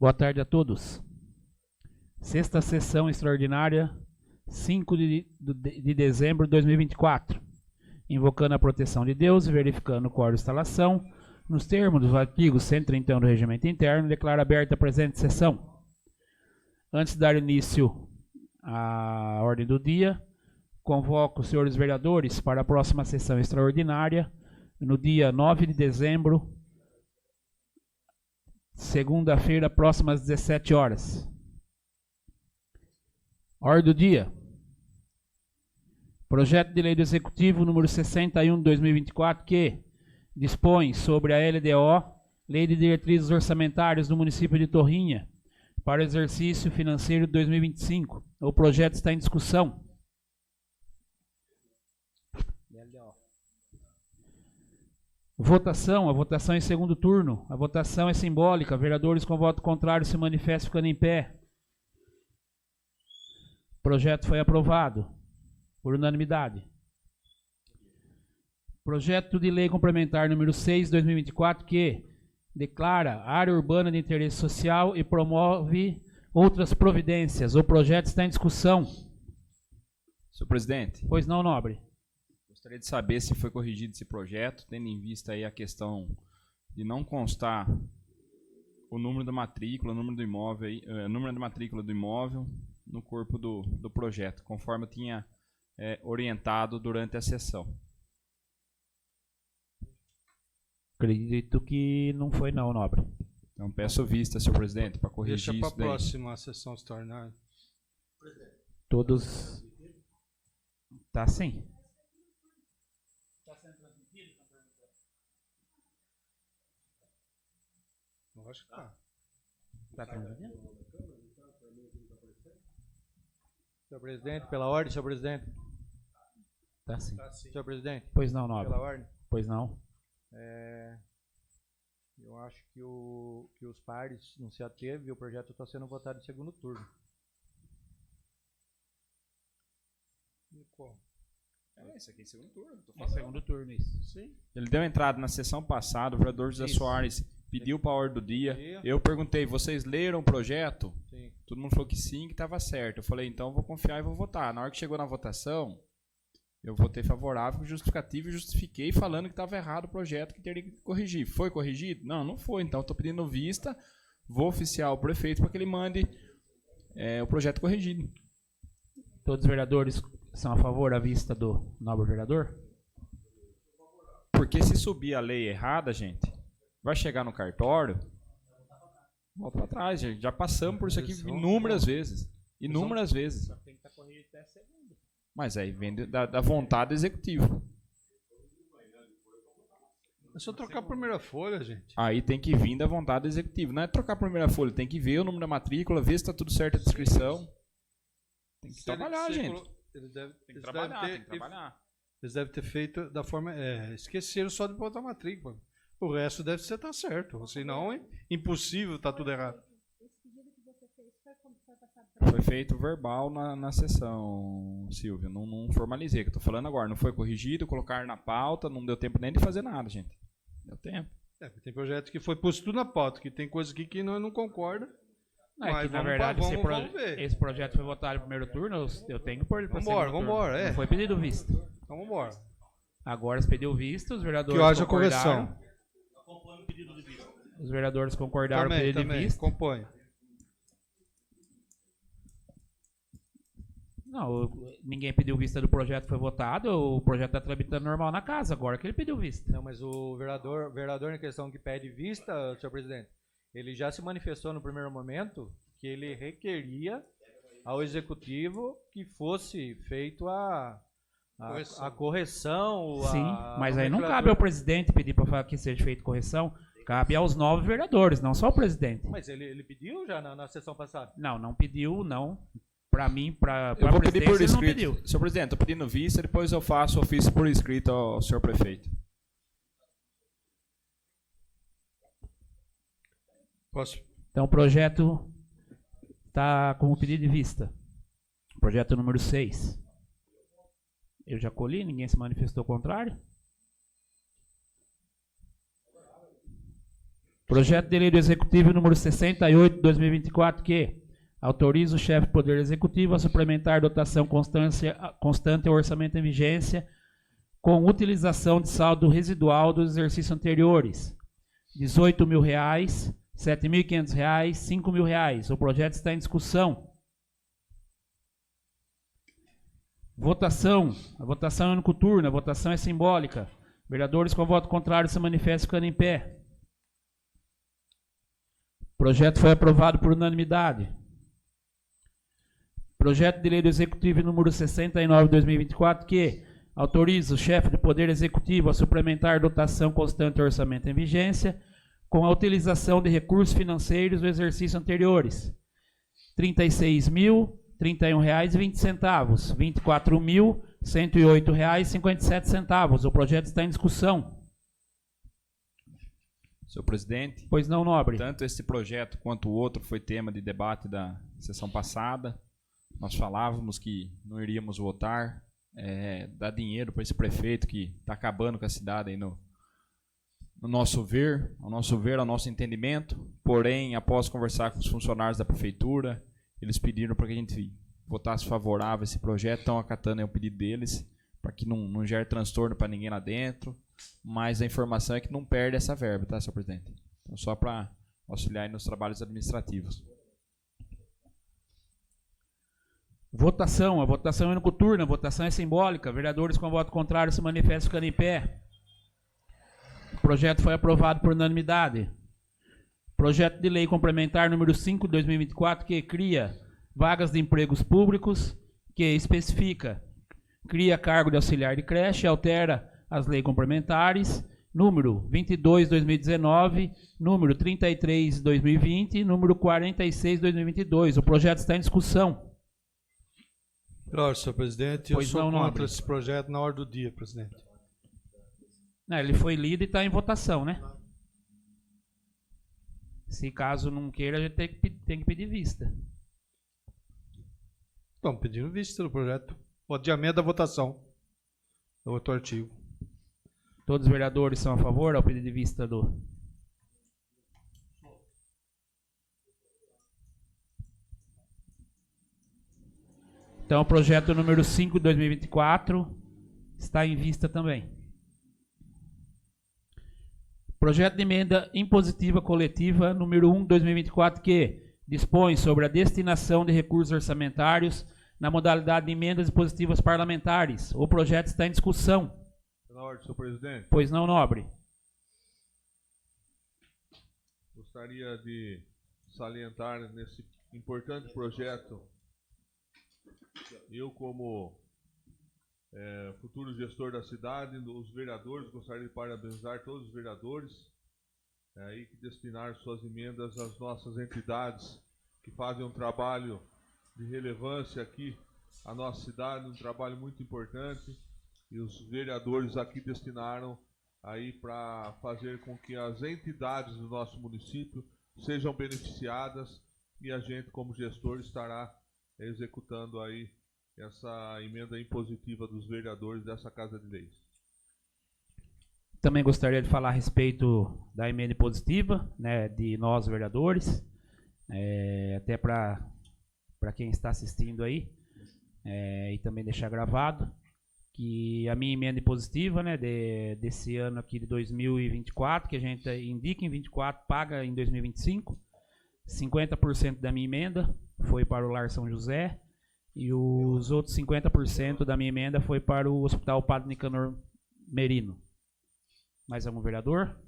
Boa tarde a todos. Sexta sessão extraordinária, 5 de dezembro de 2024. Invocando a proteção de Deus e verificando o quórum de instalação, nos termos dos artigos 131 do Regimento Interno, declaro aberta a presente sessão. Antes de dar início à ordem do dia, convoco os senhores vereadores para a próxima sessão extraordinária, no dia 9 de dezembro, segunda-feira, próxima às 17 horas. Ordem do dia. Projeto de Lei do Executivo número 61 de 2024, que dispõe sobre a LDO, Lei de Diretrizes Orçamentárias do município de Torrinha, para o exercício financeiro de 2025. O projeto está em discussão. Votação. A votação é em segundo turno. A votação é simbólica. Vereadores com voto contrário se manifestam ficando em pé. O projeto foi aprovado por unanimidade. Projeto de Lei Complementar número 6 de 2024, que declara área urbana de interesse social e promove outras providências. O projeto está em discussão. Senhor presidente. Pois não, nobre. Gostaria de saber se foi corrigido esse projeto, tendo em vista aí a questão de não constar o número da matrícula, o número do imóvel, número da matrícula do imóvel no corpo do projeto, conforme eu tinha orientado durante a sessão. Acredito que não foi não, nobre. Então peço vista, senhor presidente, para corrigir Deixa isso para a daí. próxima sessão extraordinária. Todos... Tá sim. Está sendo transmitido? Eu acho que tá. Está transmitido? Senhor presidente, pela ordem, senhor presidente. Tá sim. Senhor presidente, Pois não, nobre. pela ordem. Pois não. Eu acho que os pares não se ateve e o projeto está sendo votado em segundo turno. E qual? Isso aqui é segundo turno. É segundo turno isso. Sim. Ele deu entrada na sessão passada, o vereador José Isso. Soares pediu para a ordem do dia. Dia. Eu perguntei, vocês leram o projeto? Sim. Todo mundo falou que sim, que estava certo. Eu falei, então eu vou confiar e vou votar. Na hora que chegou na votação, eu votei favorável com justificativo e justifiquei falando que estava errado o projeto, que teria que corrigir. Foi corrigido? Não, não foi. Então estou pedindo vista, vou oficiar o prefeito para que ele mande o projeto corrigido. Todos os vereadores são a favor da vista do nobre vereador? Porque se subir a lei errada, gente, vai chegar no cartório, volta para trás, gente. Já passamos por isso aqui inúmeras vezes. Inúmeras vezes. Tem que estar corrigido até segunda. Mas aí vem da vontade executiva. É só trocar a primeira folha, gente. Aí tem que vir da vontade executiva. Não é trocar a primeira folha, tem que ver o número da matrícula, ver se está tudo certo a descrição. Tem que trabalhar, gente. Tem que trabalhar. Eles devem ter feito da forma... esqueceram só de botar a matrícula. O resto deve ser tá certo. Senão é impossível, tá tudo errado. Esse pedido que você fez foi passado para Foi feito verbal na sessão, Silvio. Não formalizei, que eu tô falando agora. Não foi corrigido, colocaram na pauta, não deu tempo nem de fazer nada, gente. Deu tempo. Tem projeto que foi posto tudo na pauta, que tem coisa aqui que nós não concorda. Não, é Mas que, na vamos verdade, vamos ver. esse projeto foi votado no primeiro turno, eu tenho que pôr ele para segundo turno. Vambora, Não foi pedido vista. Então vamos embora. Agora se pediu vista, os vereadores Que haja concordaram. correção. Os vereadores concordaram com o pedido de vista. Acompanho. Não, ninguém pediu vista do projeto, foi votado, o projeto está tramitando normal na casa, agora que ele pediu vista. Não, mas o vereador em questão que pede vista, senhor presidente, ele já se manifestou no primeiro momento que ele requeria ao executivo que fosse feito a correção. Sim, mas aí não cabe ao presidente pedir para que seja feita correção, cabe aos 9 vereadores, não só ao presidente. Mas ele pediu já na sessão passada? Não pediu, não. Para mim, para Eu a vou pedir por presidência, ele não escrito. pediu. Senhor presidente, estou pedindo vista, depois eu faço ofício por escrito ao senhor prefeito. Posso? Então o projeto está com o pedido de vista. Projeto número 6. Eu já colhi, ninguém se manifestou contrário. Projeto de lei do Executivo número 68 de 2024 que autoriza o chefe do Poder Executivo a suplementar dotação constante ao orçamento em vigência com utilização de saldo residual dos exercícios anteriores. R$18 mil, R$7.500, R$5.000. O projeto está em discussão. Votação. A votação é único turno. A votação é simbólica. Vereadores com voto contrário se manifestam ficando em pé. O projeto foi aprovado por unanimidade. Projeto de lei do Executivo número 69 de 2024 que autoriza o chefe do Poder Executivo a suplementar dotação constante ao orçamento em vigência com a utilização de recursos financeiros do exercício anteriores. R$36 mil, R$31,20, R$24 mil, R$108,57. O projeto está em discussão. Senhor presidente, Pois não, nobre. tanto esse projeto quanto o outro foi tema de debate da sessão passada. Nós falávamos que não iríamos votar, dar dinheiro para esse prefeito que está acabando com a cidade aí no nosso ver, ao nosso entendimento. Porém, após conversar com os funcionários da prefeitura, eles pediram para que a gente votasse favorável a esse projeto, estão acatando aí o pedido deles, para que não gere transtorno para ninguém lá dentro. Mas a informação é que não perde essa verba, tá, senhor presidente? Então, só para auxiliar aí nos trabalhos administrativos. Votação. A votação é único turno. A votação é simbólica. Vereadores com voto contrário se manifestam ficando em pé. O projeto foi aprovado por unanimidade. Projeto de lei complementar número 5 de 2024 que cria vagas de empregos públicos, que especifica, cria cargo de auxiliar de creche, altera as leis complementares, número 22 de 2019, número 33 de 2020 e número 46 de 2022. O projeto está em discussão. Claro, senhor presidente, Pois eu sou não, contra nobre. esse projeto na hora do dia, presidente. Não, ele foi lido e está em votação, né? Se caso não queira, a gente tem que pedir vista. Estamos pedindo vista do projeto. O adiamento da votação do outro artigo. Todos os vereadores são a favor ao pedido de vista do... Então, o projeto número 5 de 2024 está em vista também. Projeto de emenda impositiva coletiva número 1 de 2024 que dispõe sobre a destinação de recursos orçamentários na modalidade de emendas impositivas parlamentares. O projeto está em discussão. Na ordem, senhor presidente, Pois não, nobre. gostaria de salientar nesse importante projeto, eu como futuro gestor da cidade, os vereadores, gostaria de parabenizar todos os vereadores aí que destinaram suas emendas às nossas entidades que fazem um trabalho de relevância aqui à nossa cidade, um trabalho muito importante, e os vereadores aqui destinaram aí para fazer com que as entidades do nosso município sejam beneficiadas, e a gente como gestor estará executando aí essa emenda impositiva dos vereadores dessa Casa de Leis. Também gostaria de falar a respeito da emenda impositiva, né, de nós vereadores, até para quem está assistindo aí, e também deixar gravado, que a minha emenda impositiva, né, desse ano aqui de 2024, que a gente indica em 24, paga em 2025, 50% da minha emenda foi para o Lar São José, e os outros 50% da minha emenda foi para o Hospital Padre Nicanor Merino. Mais algum vereador?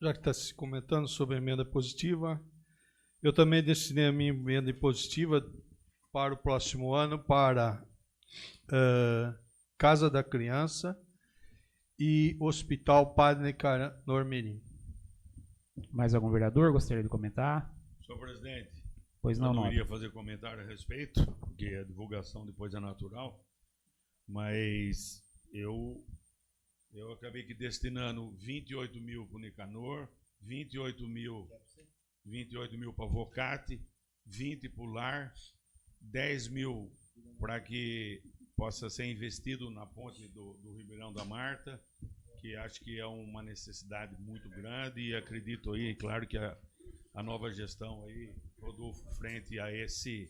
Já que está se comentando sobre a emenda positiva, eu também destinei a minha emenda impositiva para o próximo ano para Casa da Criança e Hospital Padre Nicanor Merino. Mais algum vereador gostaria de comentar? Senhor presidente, Pois eu não, não nobre. iria fazer comentário a respeito, porque a divulgação depois é natural, mas eu acabei que destinando 28 mil para o Nicanor, 28 mil para Vocate, 20 para o Lar, 10 mil para que possa ser investido na ponte do Ribeirão da Marta, que acho que é uma necessidade muito grande e acredito aí, claro que a nova gestão aí, Rodolfo, frente a esse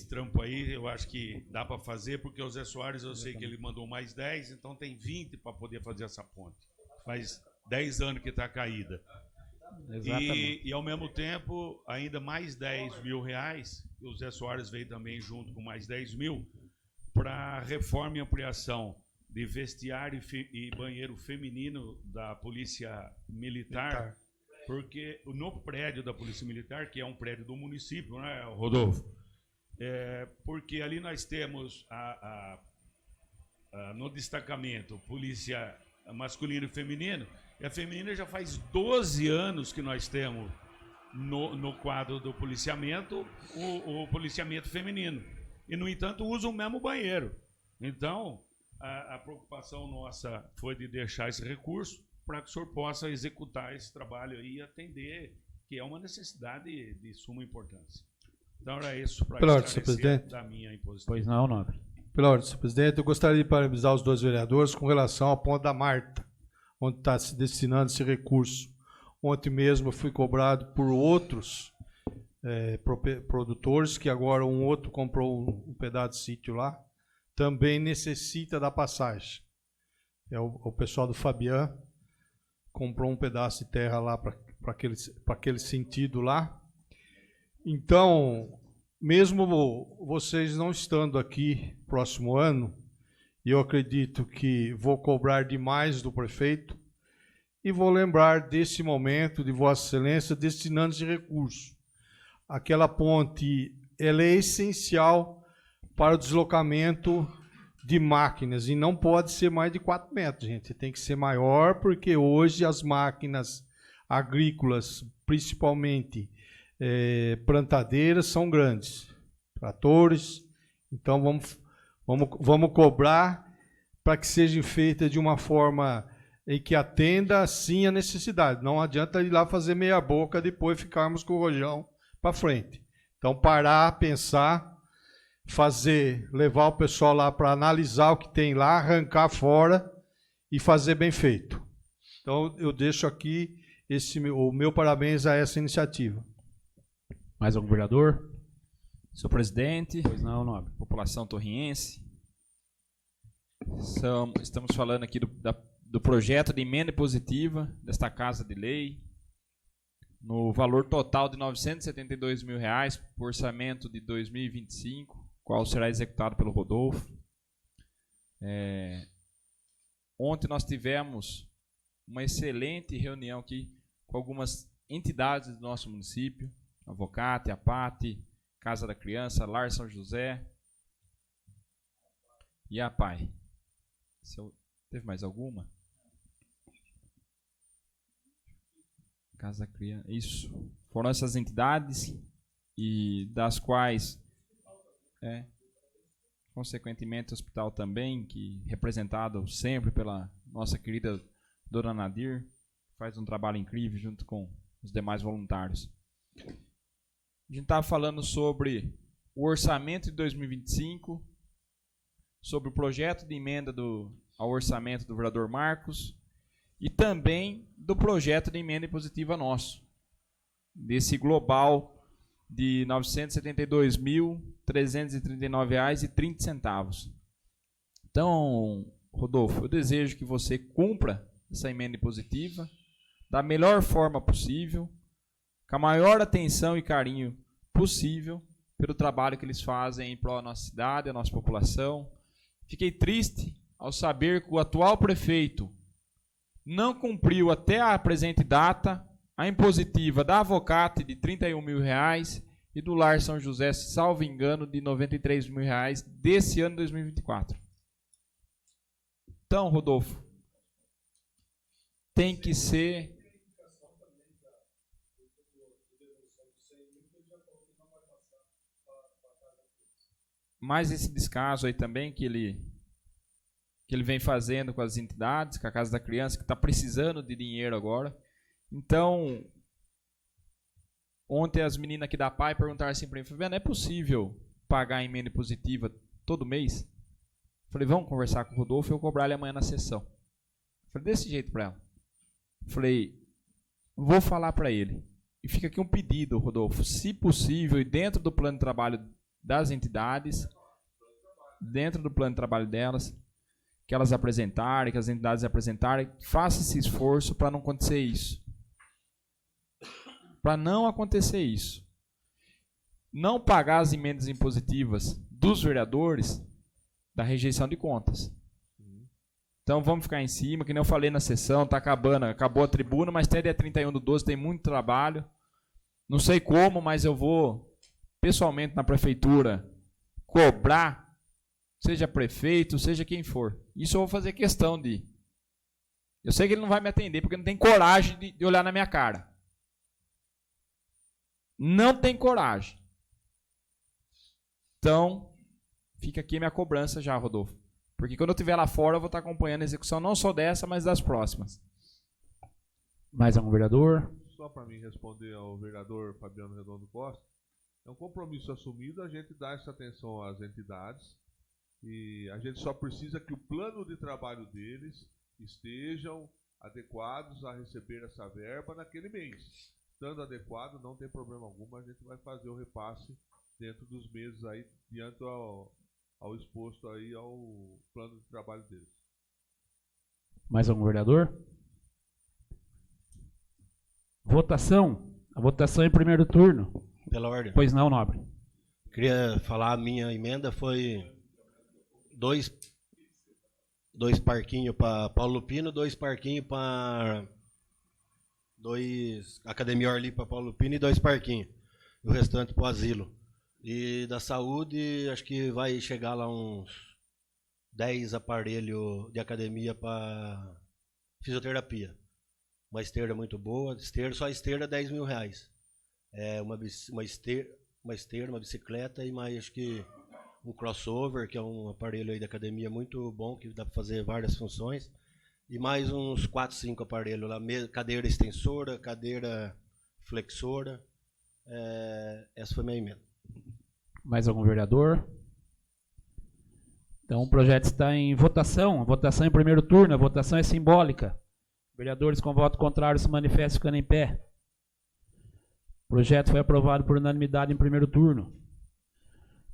trampo aí, eu acho que dá para fazer, porque o Zé Soares, eu sei que ele mandou mais 10, então tem 20 para poder fazer essa ponte. Faz 10 anos que está caída. Exatamente. E ao mesmo tempo, ainda mais 10 mil reais, o Zé Soares veio também junto com mais 10 mil, para reforma e ampliação de vestiário e banheiro feminino da Polícia Militar, porque no prédio da Polícia Militar, que é um prédio do município, né, Rodolfo? Porque ali nós temos no destacamento polícia masculino e feminino, e a feminina já faz 12 anos que nós temos no quadro do policiamento o policiamento feminino. E, no entanto, usam o mesmo banheiro. Então, a preocupação nossa foi de deixar esse recurso para que o senhor possa executar esse trabalho aí e atender, que é uma necessidade de suma importância. Então, era isso para esclarecer da minha imposição. Pois não, nobre. Pela ordem, senhor presidente, eu gostaria de parabenizar os dois vereadores com relação ao ponto da Marta, onde está se destinando esse recurso. Ontem mesmo eu fui cobrado por outros produtores, que agora um outro comprou um pedaço de sítio lá, também necessita da passagem. O pessoal do Fabian comprou um pedaço de terra lá para aquele sentido lá. Então, mesmo vocês não estando aqui próximo ano, eu acredito que vou cobrar demais do prefeito e vou lembrar desse momento de Vossa Excelência destinando esse recurso. Aquela ponte, ela é essencial para o deslocamento de máquinas e não pode ser mais de 4 metros, gente. Tem que ser maior, porque hoje as máquinas agrícolas, principalmente plantadeiras, são grandes. Tratores. Então vamos cobrar para que seja feita de uma forma em que atenda sim a necessidade. Não adianta ir lá fazer meia boca, depois ficarmos com o rojão para frente. Então, parar, pensar, levar o pessoal lá para analisar o que tem lá, arrancar fora e fazer bem feito. Então, eu deixo aqui o meu parabéns a essa iniciativa. Mais algum vereador? Senhor presidente, Pois não, nobre. população torriense, estamos falando aqui do projeto de emenda impositiva desta Casa de Lei, no valor total de R$ 972 mil reais, por orçamento de 2025, qual será executado pelo Rodolfo. Ontem nós tivemos uma excelente reunião aqui com algumas entidades do nosso município, a Vocate, a PAT, Casa da Criança, Lar São José e a PAI. Teve mais alguma? Casa da Criança, isso. Foram essas entidades e das quais, consequentemente, o hospital também, que representado sempre pela nossa querida Dona Nadir, faz um trabalho incrível junto com os demais voluntários. A gente estava falando sobre o orçamento de 2025, sobre o projeto de emenda ao orçamento do vereador Marcos e também do projeto de emenda impositiva nosso, desse global de R$ 972.339,30. Então, Rodolfo, eu desejo que você cumpra essa emenda impositiva da melhor forma possível, com a maior atenção e carinho possível pelo trabalho que eles fazem em prol da nossa cidade, da nossa população. Fiquei triste ao saber que o atual prefeito não cumpriu até a presente data a impositiva da Avocate de R$ 31 mil reais e do Lar São José, salvo engano, de R$ 93 mil reais desse ano de 2024. Então, Rodolfo, tem que ser... Mais esse descaso aí também que ele vem fazendo com as entidades, com a Casa da Criança, que está precisando de dinheiro agora. Então, ontem as meninas aqui da PAI perguntaram assim para mim, Fabiano, é possível pagar a emenda impositiva todo mês? Falei, vamos conversar com o Rodolfo e eu cobrar ele amanhã na sessão. Falei desse jeito para ela. Falei, vou falar para ele. E fica aqui um pedido, Rodolfo, se possível, e dentro do plano de trabalho das entidades, dentro do plano de trabalho delas, que elas apresentarem, que as entidades apresentarem, faça esse esforço para não acontecer isso. Para não acontecer isso. Não pagar as emendas impositivas dos vereadores da rejeição de contas. Então vamos ficar em cima, que nem eu falei na sessão, tá acabando, acabou a tribuna, mas até dia 31/12 tem muito trabalho. Não sei como, mas eu vou pessoalmente na prefeitura cobrar, seja prefeito, seja quem for. Isso eu vou fazer questão de. Eu sei que ele não vai me atender, porque não tem coragem de olhar na minha cara. Não tem coragem. Então, fica aqui a minha cobrança já, Rodolfo. Porque quando eu estiver lá fora, eu vou estar acompanhando a execução não só dessa, mas das próximas. Mais algum vereador? Só para mim responder ao vereador Fabiano Redondo Costa, é um compromisso assumido a gente dar essa atenção às entidades e a gente só precisa que o plano de trabalho deles estejam adequados a receber essa verba naquele mês. Estando adequado, não tem problema algum, a gente vai fazer o repasse dentro dos meses aí, diante ao exposto aí ao plano de trabalho deles. Mais algum vereador? Votação. A votação em primeiro turno. Pela ordem. Pois não, nobre. Queria falar, a minha emenda foi dois parquinhos para Paulo Lupino, 2 parquinhos para... 2 Academia Orli para Paulo Lupino e 2 parquinhos. E o restante para o asilo. E da saúde, acho que vai chegar lá uns 10 aparelhos de academia para fisioterapia. Uma esteira muito boa, só a esteira R$10 mil. É uma esteira, uma bicicleta e mais acho que um crossover, que é um aparelho aí da academia muito bom, que dá para fazer várias funções. E mais uns 4, 5 aparelhos lá, cadeira extensora, cadeira flexora. Essa foi a minha emenda. Mais algum vereador? Então o projeto está em votação. A votação em primeiro turno. A votação é simbólica. Vereadores com voto contrário se manifestam ficando em pé. O projeto foi aprovado por unanimidade em primeiro turno.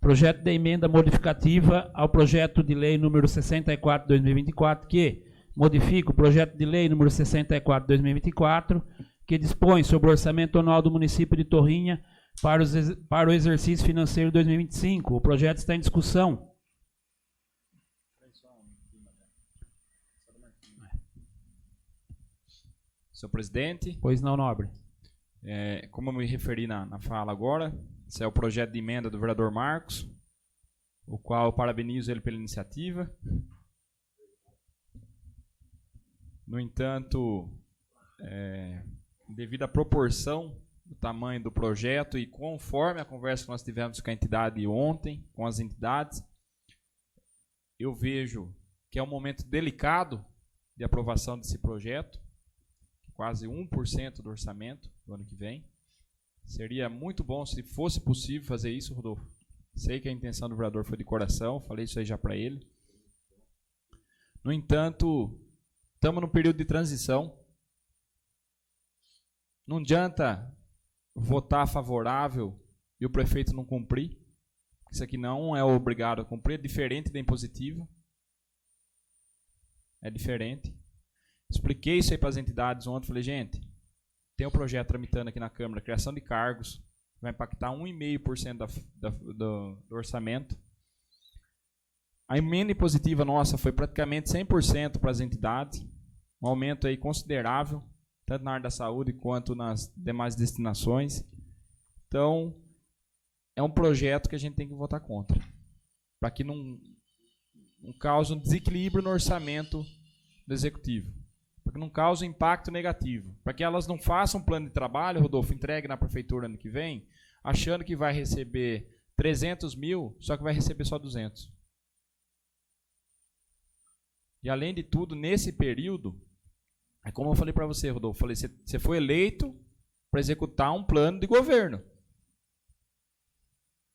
Projeto de emenda modificativa ao projeto de lei número 64/2024, que modifica o projeto de lei número 64/2024, que dispõe sobre o orçamento anual do município de Torrinha para o exercício financeiro 2025. O projeto está em discussão. Senhor presidente. Pois não, nobre. Como eu me referi na fala agora, esse é o projeto de emenda do vereador Marcos, o qual eu parabenizo ele pela iniciativa. No entanto, devido à proporção do tamanho do projeto e conforme a conversa que nós tivemos com a entidade ontem, com as entidades, eu vejo que é um momento delicado de aprovação desse projeto, quase 1% do orçamento do ano que vem. Seria muito bom se fosse possível fazer isso, Rodolfo. Sei que a intenção do vereador foi de coração, falei isso aí já para ele. No entanto, estamos num período de transição. Não adianta votar favorável e o prefeito não cumprir. Isso aqui não é obrigado a cumprir, é diferente da impositiva. É diferente. Expliquei isso aí para as entidades ontem, falei, gente, tem um projeto tramitando aqui na Câmara, criação de cargos, vai impactar 1,5% do orçamento. A emenda impositiva nossa foi praticamente 100% para as entidades, um aumento aí considerável, tanto na área da saúde quanto nas demais destinações. Então, é um projeto que a gente tem que votar contra, para que não cause um desequilíbrio no orçamento do Executivo, para que não cause um impacto negativo, para que elas não façam um plano de trabalho, Rodolfo, entregue na prefeitura ano que vem, achando que vai receber 300 mil, só que vai receber só 200. E além de tudo, nesse período, é como eu falei para você, Rodolfo, falei, você foi eleito para executar um plano de governo.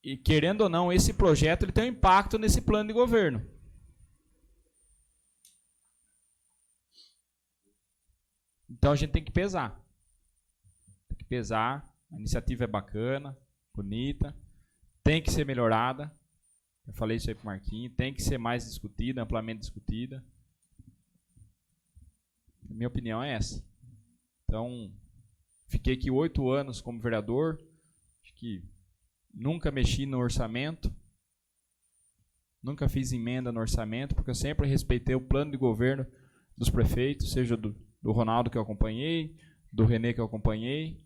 E querendo ou não, esse projeto ele tem um impacto nesse plano de governo. Então a gente tem que pesar. Tem que pesar. A iniciativa é bacana, bonita, tem que ser melhorada. Eu falei isso aí pro Marquinhos, tem que ser mais discutida, amplamente discutida. A minha opinião é essa. Então, fiquei aqui 8 anos como vereador, acho que nunca mexi no orçamento, nunca fiz emenda no orçamento, porque eu sempre respeitei o plano de governo dos prefeitos, seja do Ronaldo que eu acompanhei, do Renê que eu acompanhei.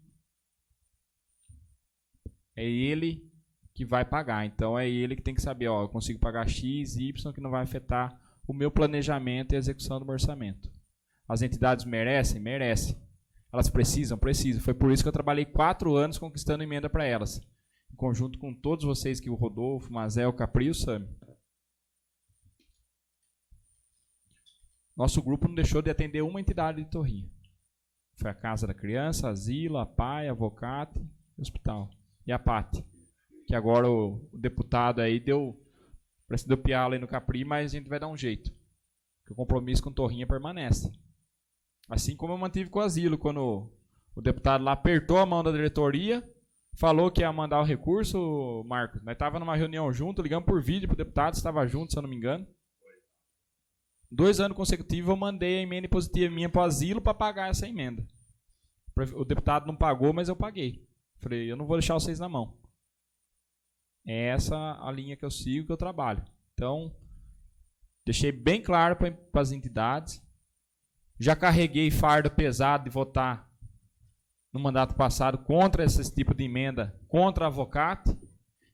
É ele que vai pagar, então é ele que tem que saber, ó, eu consigo pagar X, Y, que não vai afetar o meu planejamento e a execução do meu orçamento. As entidades merecem? Merecem. Elas precisam? Precisam. Foi por isso que eu trabalhei 4 anos conquistando emenda para elas, em conjunto com todos vocês, que o Rodolfo, o Mazel, o Capri e o Sami. Nosso grupo não deixou de atender uma entidade de Torrinha. Foi a Casa da Criança, Asilo, a PAI, a Avocate e o Hospital. E a PAT, que agora o deputado aí parece que deu piala aí no Capri, mas a gente vai dar um jeito. Porque o compromisso com Torrinha permanece. Assim como eu mantive com o Asilo, quando o deputado lá apertou a mão da diretoria, falou que ia mandar o recurso, Marcos. Nós estávamos numa reunião junto, ligamos por vídeo para o deputado, estava junto, se eu não me engano. 2 anos consecutivos eu mandei a emenda positiva minha para o Asilo para pagar essa emenda. O deputado não pagou, mas eu paguei. Falei, eu não vou deixar vocês na mão. É essa a linha que eu sigo, que eu trabalho. Então, deixei bem claro para as entidades. Já carreguei fardo pesado de votar no mandato passado contra esse tipo de emenda, contra a Avocate.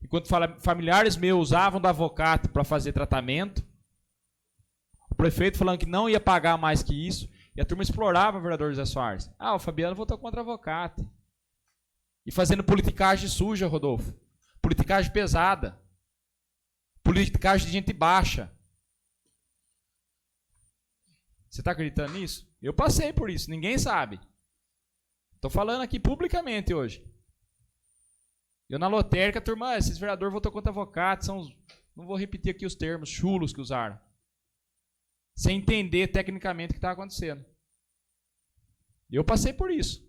Enquanto familiares meus usavam da Avocate para fazer tratamento, o prefeito falando que não ia pagar mais que isso, e a turma explorava o vereador José Soares. O Fabiano votou contra a Avocate. E fazendo politicagem suja, Rodolfo. Politicagem pesada. Politicagem de gente baixa. Você está acreditando nisso? Eu passei por isso, ninguém sabe. Estou falando aqui publicamente hoje. Eu na lotérica, turma, esses vereadores votou contra Avocate, não vou repetir aqui os termos chulos que usaram. Sem entender tecnicamente o que estava acontecendo. Eu passei por isso.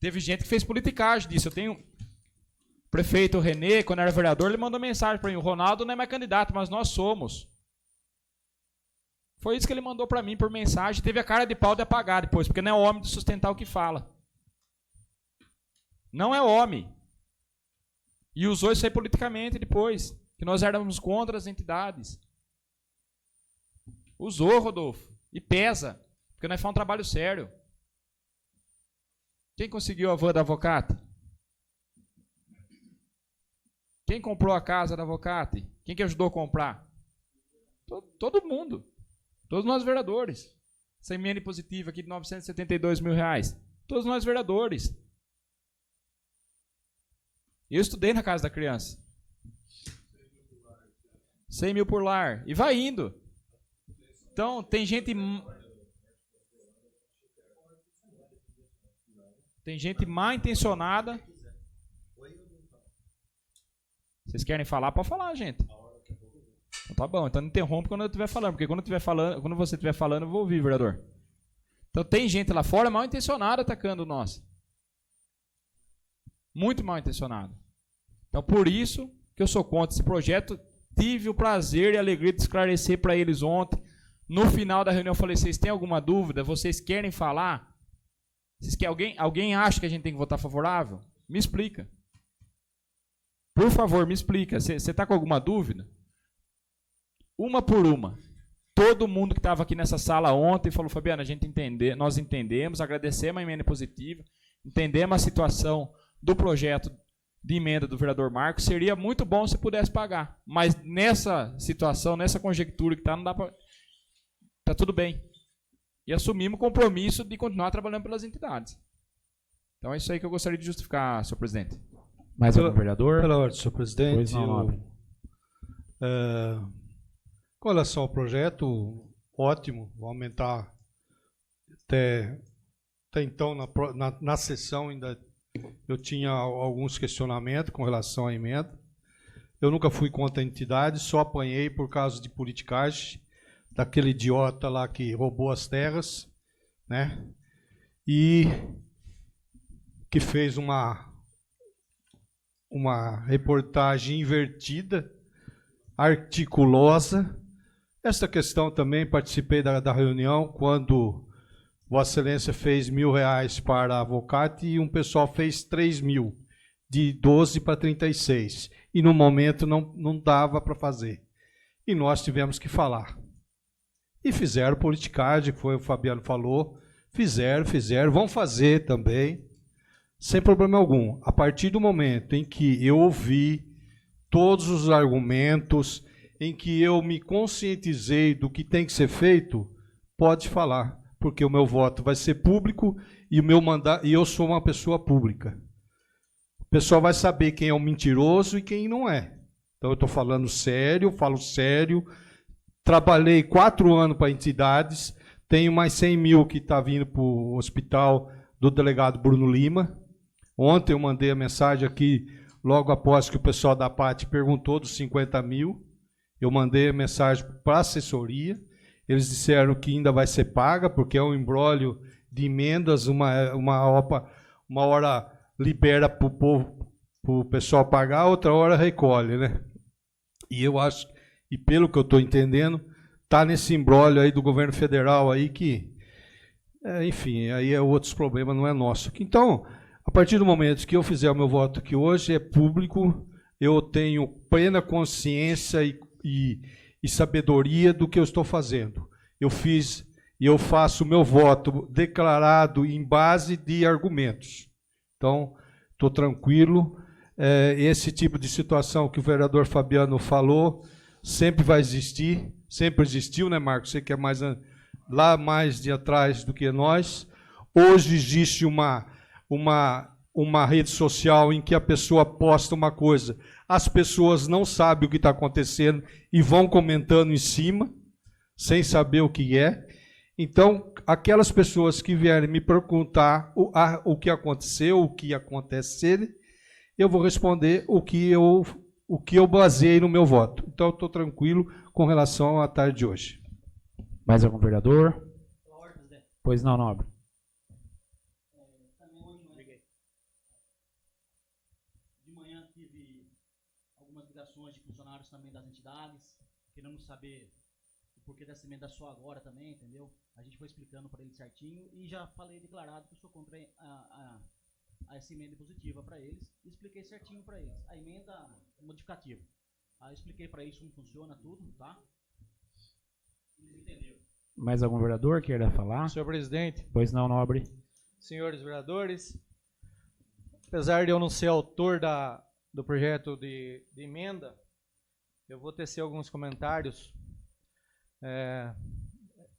Teve gente que fez politicagem disso. Eu tenho o prefeito Renê, quando era vereador, ele mandou mensagem para mim, o Ronaldo não é mais candidato, mas nós somos. Foi isso que ele mandou para mim por mensagem. Teve a cara de pau de apagar depois, porque não é homem de sustentar o que fala. Não é homem. E usou isso aí politicamente depois, que nós éramos contra as entidades. Usou, Rodolfo. E pesa, porque nós fazemos um trabalho sério. Quem conseguiu a van da Avocate? Quem comprou a casa da Avocate? Quem que ajudou a comprar? Todo mundo. Todos nós vereadores. Essa emenda positiva aqui de R$972 mil. Todos nós vereadores. Eu estudei na Casa da Criança. 100 mil por lar. E vai indo. Então, tem gente mal intencionada. Vocês querem falar? Pode falar, gente. Então, tá bom, então não interrompe quando eu estiver falando, porque quando você estiver falando, eu vou ouvir, vereador. Então tem gente lá fora mal intencionada atacando nós. Muito mal intencionada. Então por isso que eu sou contra esse projeto. Tive o prazer e a alegria de esclarecer para eles ontem. No final da reunião eu falei, vocês têm alguma dúvida? Vocês querem falar? Alguém acha que a gente tem que votar favorável? Me explica. Por favor, me explica. Você está com alguma dúvida? Uma por uma. Todo mundo que estava aqui nessa sala ontem falou, Fabiana, nós entendemos, agradecemos a emenda positiva, entendemos a situação do projeto de emenda do vereador Marcos, seria muito bom se pudesse pagar. Mas nessa situação, nessa conjectura que está, não dá para... Está tudo bem. E assumimos o compromisso de continuar trabalhando pelas entidades. Então é isso aí que eu gostaria de justificar, senhor presidente. Mais algum vereador? Pela ordem, senhor presidente. Com relação ao projeto, ótimo, vou aumentar até então na sessão ainda eu tinha alguns questionamentos com relação à emenda. Eu nunca fui contra a entidade, só apanhei por causa de politicagem daquele idiota lá que roubou as terras, né? E que fez uma reportagem invertida, articulosa. Essa questão também participei da reunião quando Vossa Excelência fez R$1.000 para a Avocate e um pessoal fez 3.000, de 12 para 36. E no momento não dava para fazer. E nós tivemos que falar. E fizeram politicagem, que foi o Fabiano falou. Fizeram, vão fazer também, sem problema algum. A partir do momento em que eu ouvi todos os argumentos, em que eu me conscientizei do que tem que ser feito, pode falar, porque o meu voto vai ser público e o meu mandato, e eu sou uma pessoa pública. O pessoal vai saber quem é o mentiroso e quem não é. Então eu estou falando sério, falo sério. Trabalhei 4 anos para entidades, tenho mais 100.000 que está vindo para o hospital do delegado Bruno Lima. Ontem eu mandei a mensagem aqui, logo após que o pessoal da PAT perguntou dos 50.000. Eu mandei a mensagem para a assessoria. Eles disseram que ainda vai ser paga, porque é um imbróglio de emendas, uma hora libera para o povo, para o pessoal pagar, outra hora recolhe, né? E eu acho, e pelo que eu estou entendendo, está nesse imbróglio aí do governo federal aí que, enfim, aí é outros problemas, não é nosso. Então, a partir do momento que eu fizer o meu voto aqui hoje, é público, eu tenho plena consciência e sabedoria do que eu estou fazendo. Eu fiz e eu faço o meu voto declarado em base de argumentos. Então, estou tranquilo. Esse tipo de situação que o vereador Fabiano falou sempre vai existir, sempre existiu, né, Marcos? Você que é lá mais de atrás do que nós. Hoje existe uma rede social em que a pessoa posta uma coisa, as pessoas não sabem o que está acontecendo e vão comentando em cima, sem saber o que é. Então, aquelas pessoas que vierem me perguntar o que aconteceu, o que acontecer, eu vou responder o que eu baseei no meu voto. Então, eu estou tranquilo com relação à tarde de hoje. Mais algum vereador? Pois não, nobre. De manhã tive algumas ligações de funcionários também das entidades, querendo saber o porquê dessa emenda só agora também, entendeu? A gente foi explicando para eles certinho e já falei declarado que eu sou contra essa emenda positiva para eles e expliquei certinho para eles. A emenda modificativa. Aí eu expliquei para eles como funciona tudo, tá? Eles entenderam. Mais algum vereador queira falar? Senhor presidente. Pois não, nobre. Senhores vereadores, apesar de eu não ser autor do projeto de emenda, eu vou tecer alguns comentários.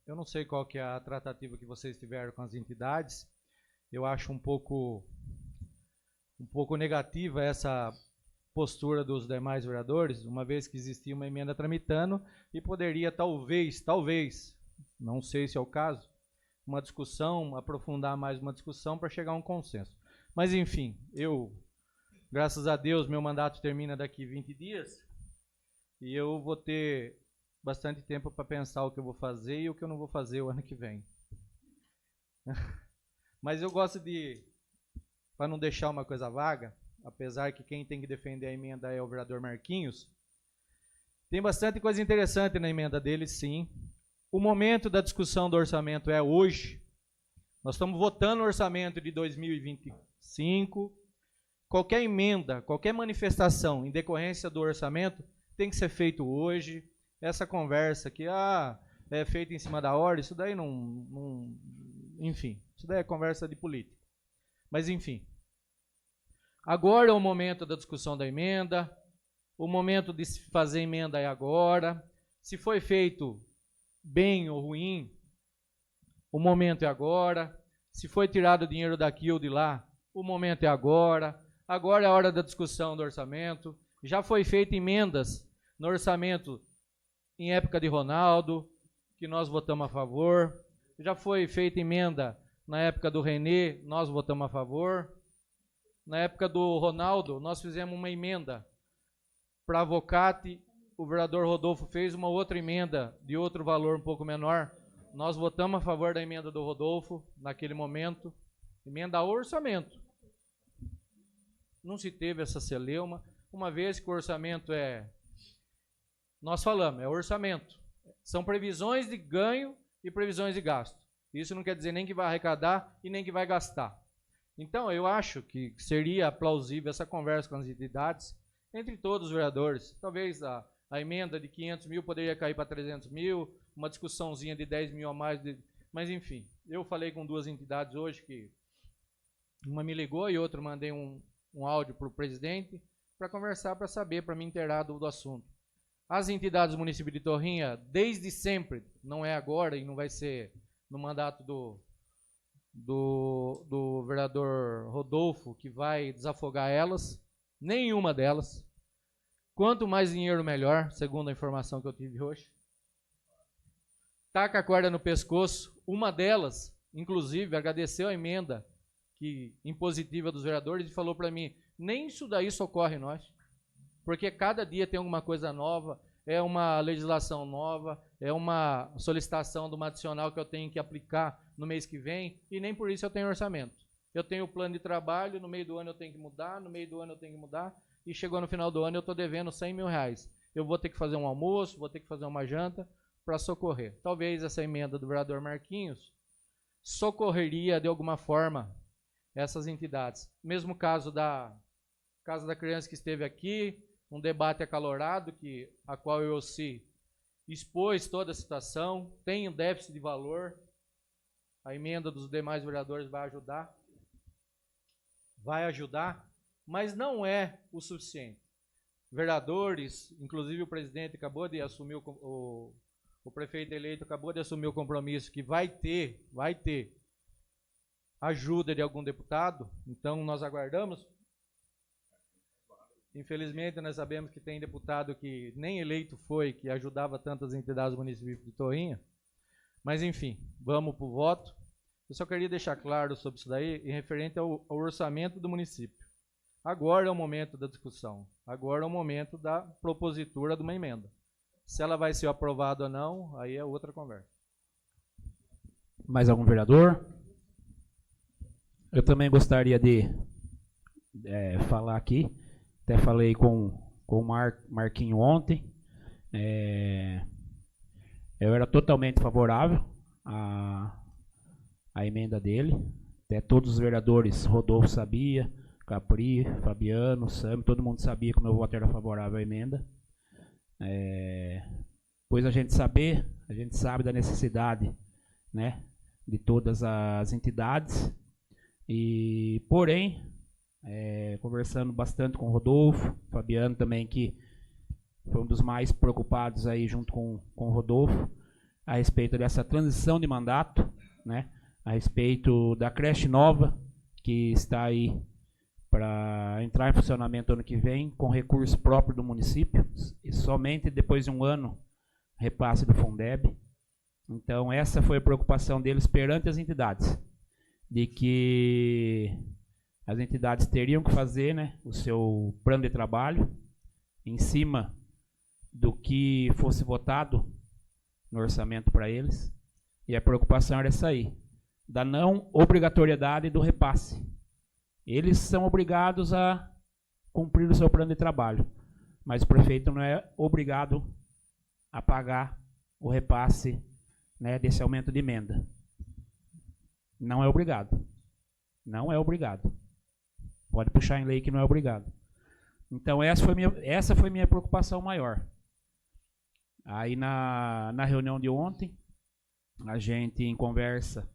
Eu não sei qual que é a tratativa que vocês tiveram com as entidades. Eu acho um pouco negativa essa postura dos demais vereadores, uma vez que existia uma emenda tramitando e poderia talvez, não sei se é o caso, uma discussão, aprofundar mais uma discussão para chegar a um consenso. Mas enfim, graças a Deus, meu mandato termina daqui 20 dias e eu vou ter bastante tempo para pensar o que eu vou fazer e o que eu não vou fazer o ano que vem. Mas eu gosto para não deixar uma coisa vaga, apesar que quem tem que defender a emenda é o vereador Marquinhos, tem bastante coisa interessante na emenda dele, sim. O momento da discussão do orçamento é hoje. Nós estamos votando o orçamento de 2025. Qualquer emenda, qualquer manifestação em decorrência do orçamento tem que ser feito hoje. Essa conversa que é feita em cima da hora, isso daí enfim, isso daí é conversa de política. Mas enfim, agora é o momento da discussão da emenda, o momento de se fazer emenda é agora. Se foi feito bem ou ruim, o momento é agora. Se foi tirado dinheiro daqui ou de lá, o momento é agora. Agora é a hora da discussão do orçamento. Já foi feita emendas no orçamento em época de Ronaldo, que nós votamos a favor. Já foi feita emenda na época do Renê, nós votamos a favor. Na época do Ronaldo, nós fizemos uma emenda para Avocate, o vereador Rodolfo fez uma outra emenda de outro valor um pouco menor nós votamos a favor da emenda do Rodolfo, naquele momento, emenda ao orçamento. Não se teve essa celeuma, uma vez que o orçamento nós falamos, é orçamento. São previsões de ganho e previsões de gasto. Isso não quer dizer nem que vai arrecadar e nem que vai gastar. Então, eu acho que seria plausível essa conversa com as entidades, entre todos os vereadores. Talvez a emenda de 500 mil poderia cair para 300 mil, uma discussãozinha de 10 mil a mais. Mas, enfim, eu falei com duas entidades hoje, que uma me ligou e outra mandei um áudio para o presidente para conversar, para saber, para me inteirar do assunto. As entidades do município de Torrinha, desde sempre, não é agora e não vai ser no mandato do vereador Rodolfo, que vai desafogar elas, nenhuma delas. Quanto mais dinheiro, melhor, segundo a informação que eu tive hoje. Taca a corda no pescoço. Uma delas, inclusive, agradeceu a emenda impositiva dos vereadores e falou para mim, nem isso daí socorre nós, porque cada dia tem alguma coisa nova, é uma legislação nova, é uma solicitação de uma adicional que eu tenho que aplicar no mês que vem, e nem por isso eu tenho orçamento. Eu tenho o plano de trabalho, no meio do ano eu tenho que mudar, no meio do ano eu tenho que mudar, e chegou no final do ano eu estou devendo 100 mil reais. Eu vou ter que fazer um almoço, vou ter que fazer uma janta para socorrer. Talvez essa emenda do vereador Marquinhos socorreria de alguma forma essas entidades. Mesmo caso da criança que esteve aqui, um debate acalorado, a qual eu se expôs toda a situação, tem um déficit de valor, a emenda dos demais vereadores vai ajudar, mas não é o suficiente. Vereadores, inclusive o presidente acabou de assumir, o prefeito eleito acabou de assumir o compromisso que vai ter ajuda de algum deputado, então nós aguardamos. Infelizmente, nós sabemos que tem deputado que nem eleito foi, que ajudava tantas entidades do município de Torrinha. Mas, enfim, vamos para o voto. Eu só queria deixar claro sobre isso daí, em referente ao orçamento do município. Agora é o momento da discussão. Agora é o momento da propositura de uma emenda. Se ela vai ser aprovada ou não, aí é outra conversa. Mais algum vereador? Eu também gostaria de falar aqui. Até falei com o Marquinho ontem. Eu era totalmente favorável à emenda dele. Até todos os vereadores, Rodolfo sabia, Capri, Fabiano, Sam, todo mundo sabia que o meu voto era favorável à emenda. Pois a gente sabe da necessidade, né, de todas as entidades. Porém, conversando bastante com o Rodolfo, Fabiano também, que foi um dos mais preocupados aí junto com o Rodolfo, a respeito dessa transição de mandato, né, a respeito da creche nova, que está aí para entrar em funcionamento ano que vem, com recurso próprio do município, e somente depois de um ano, repasse do Fundeb. Então essa foi a preocupação deles perante as entidades, de que as entidades teriam que fazer, né, o seu plano de trabalho em cima do que fosse votado no orçamento para eles. E a preocupação era essa aí, da não obrigatoriedade do repasse. Eles são obrigados a cumprir o seu plano de trabalho, mas o prefeito não é obrigado a pagar o repasse, né, desse aumento de emenda. Não é obrigado. Não é obrigado. Pode puxar em lei que não é obrigado. Então essa foi minha preocupação maior. Aí na reunião de ontem, a gente em conversa,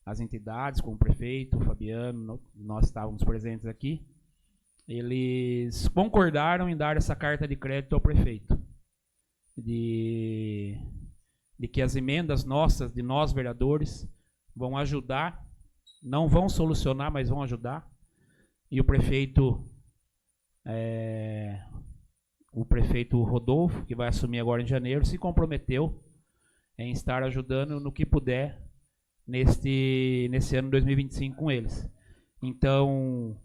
as entidades, com o prefeito, o Fabiano, nós estávamos presentes aqui, eles concordaram em dar essa carta de crédito ao prefeito. De que as emendas nossas, de nós vereadores, vão ajudar, não vão solucionar, mas vão ajudar. E o prefeito Rodolfo, que vai assumir agora em janeiro, se comprometeu em estar ajudando no que puder nesse ano 2025 com eles. Então,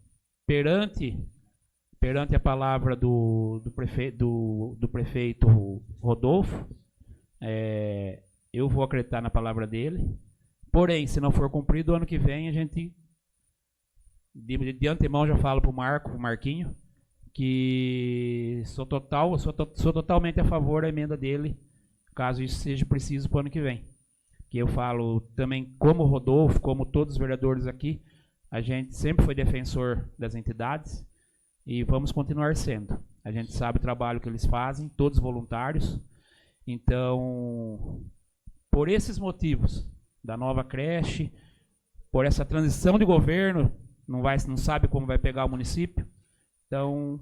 perante a palavra do prefeito Rodolfo, eu vou acreditar na palavra dele. Porém, se não for cumprido, ano que vem a gente, de antemão, já falo pro Marquinho, que sou totalmente a favor da emenda dele, caso isso seja preciso para o ano que vem. Que eu falo também, como o Rodolfo, como todos os vereadores aqui, a gente sempre foi defensor das entidades e vamos continuar sendo. A gente sabe o trabalho que eles fazem, todos voluntários. Então, por esses motivos, da nova creche, por essa transição de governo, não sabe como vai pegar o município. Então,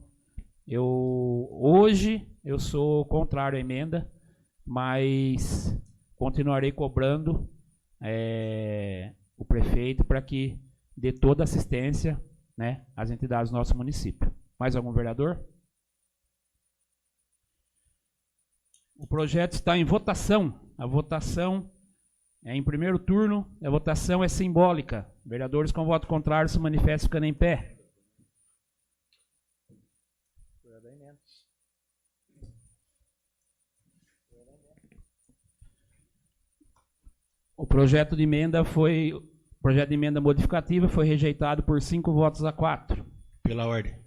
hoje eu sou contrário à emenda, mas continuarei cobrando o prefeito para que dê toda assistência, né, às entidades do nosso município. Mais algum vereador? O projeto está em votação. A votação é em primeiro turno. A votação é simbólica. Vereadores com voto contrário se manifestam ficando em pé. O projeto de emenda modificativa foi rejeitado por 5 votos a 4. Pela ordem.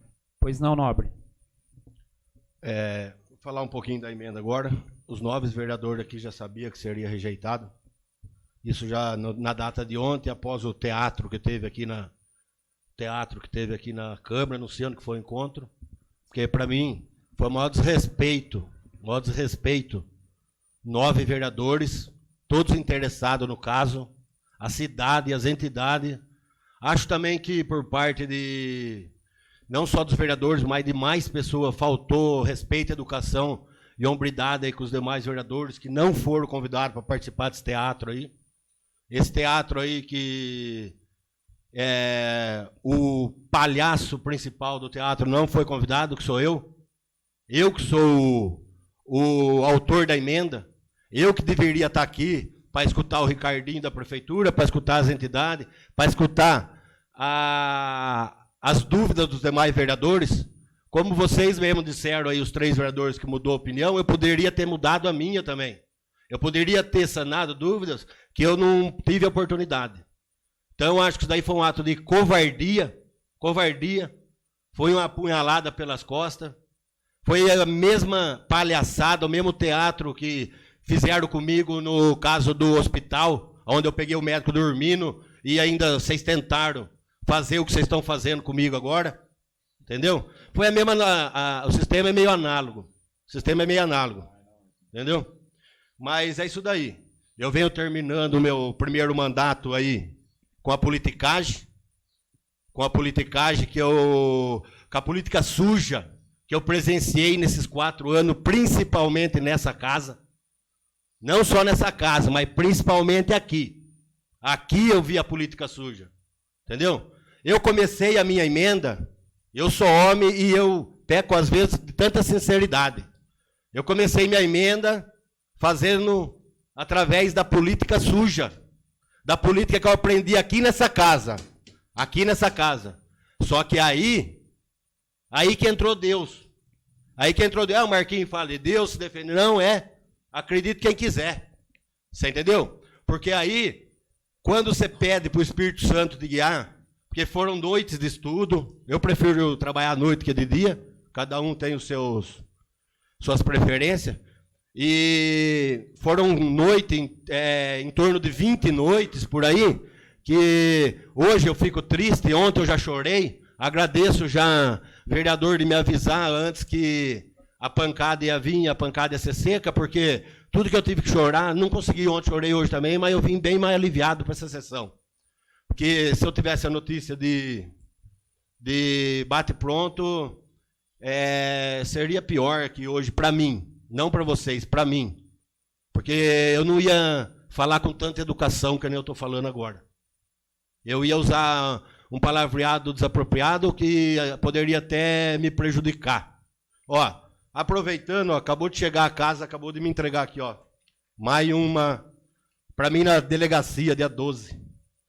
Pois não, nobre. Vou falar um pouquinho da emenda agora. Os 9 vereadores aqui já sabiam que seria rejeitado. Isso já na data de ontem, após o teatro que teve aqui na Câmara, anunciando que foi um encontro. Porque, para mim, foi o maior desrespeito. 9 vereadores, todos interessados no caso, a cidade e as entidades. Acho também que por parte de, não só dos vereadores, mas de mais pessoas, faltou respeito, educação e hombridade aí com os demais vereadores que não foram convidados para participar desse teatro aí. Esse teatro aí que o palhaço principal do teatro não foi convidado, que sou eu. Eu que sou o autor da emenda. Eu que deveria estar aqui para escutar o Ricardinho da prefeitura, para escutar as entidades, para escutar as dúvidas dos demais vereadores. Como vocês mesmo disseram aí, os 3 vereadores que mudou a opinião, eu poderia ter mudado a minha também. Eu poderia ter sanado dúvidas que eu não tive a oportunidade. Então, eu acho que isso daí foi um ato de covardia. Foi uma apunhalada pelas costas. Foi a mesma palhaçada, o mesmo teatro que fizeram comigo no caso do hospital, onde eu peguei o médico dormindo e ainda vocês tentaram fazer o que vocês estão fazendo comigo agora. Entendeu? Foi a mesma, o sistema é meio análogo. Entendeu? Mas é isso daí. Eu venho terminando o meu primeiro mandato aí com a politicagem, com a política suja que eu presenciei nesses 4 anos, principalmente nessa casa. Não só nessa casa, mas principalmente aqui. Aqui eu vi a política suja. Entendeu? Eu comecei a minha emenda, eu sou homem e eu peco às vezes de tanta sinceridade. Eu comecei minha emenda fazendo através da política suja, da política que eu aprendi aqui nessa casa. Só que aí que entrou Deus. O Marquinhos fala de Deus, se defende. Não, acredite quem quiser. Você entendeu? Porque aí, quando você pede para o Espírito Santo te guiar, porque foram noites de estudo, eu prefiro trabalhar à noite que de dia, cada um tem suas preferências, e foram noites, em torno de 20 noites por aí, que hoje eu fico triste, ontem eu já chorei, agradeço já vereador de me avisar antes que a pancada ia vir, a pancada ia ser seca, porque tudo que eu tive que chorar, não consegui ontem, chorei hoje também, mas eu vim bem mais aliviado para essa sessão. Porque se eu tivesse a notícia de bate-pronto, seria pior que hoje para mim, não para vocês, para mim. Porque eu não ia falar com tanta educação que nem eu estou falando agora. Eu ia usar um palavreado desapropriado que poderia até me prejudicar. Ó, aproveitando, ó, acabou de chegar a casa, acabou de me entregar aqui, ó. Mais uma, para mim na delegacia, dia 12.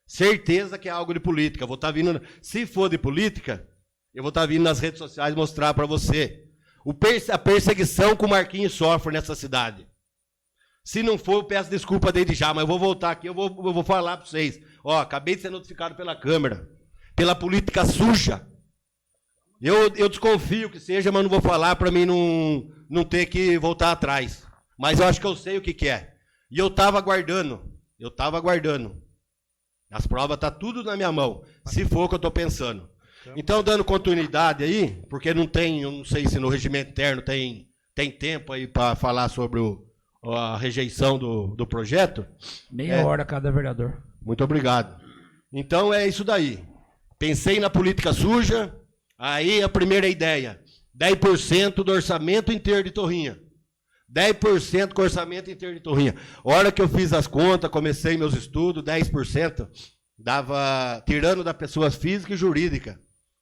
Certeza que é algo de política. Vou estar vindo, se for de política, eu vou estar vindo nas redes sociais mostrar para você a perseguição que o Marquinhos sofre nessa cidade. Se não for, eu peço desculpa desde já, mas eu vou voltar aqui, eu vou falar para vocês. Ó, acabei de ser notificado pela Câmara, pela política suja. Eu desconfio que seja, mas não vou falar para mim não ter que voltar atrás. Mas eu acho que eu sei o que é. E eu estava aguardando. As provas estão tudo na minha mão, se for o que eu estou pensando. Então, dando continuidade aí, porque eu não sei se no regimento interno tem tempo aí para falar sobre a rejeição do projeto. Meia hora cada vereador. Muito obrigado. Então, é isso daí. Pensei na política suja, aí a primeira ideia, 10% do orçamento inteiro de Torrinha. 10% com orçamento inteiro de Torrinha. A hora que eu fiz as contas, comecei meus estudos, 10% dava, tirando da pessoa física e jurídica.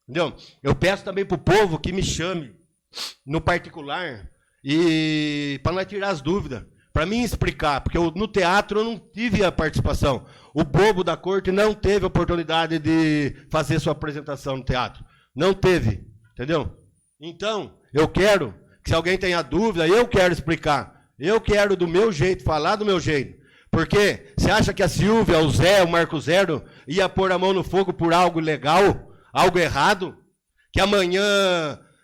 Entendeu? Eu peço também para o povo que me chame no particular e para nós tirar as dúvidas, para mim explicar, porque no teatro eu não tive a participação. O bobo da corte não teve a oportunidade de fazer sua apresentação no teatro. Não teve, entendeu? Então, eu quero que, se alguém tenha dúvida, eu quero explicar. Eu quero do meu jeito, falar do meu jeito. Porque você acha que a Silvia, o Zé, o Marco Zero ia pôr a mão no fogo por algo ilegal, algo errado? Que amanhã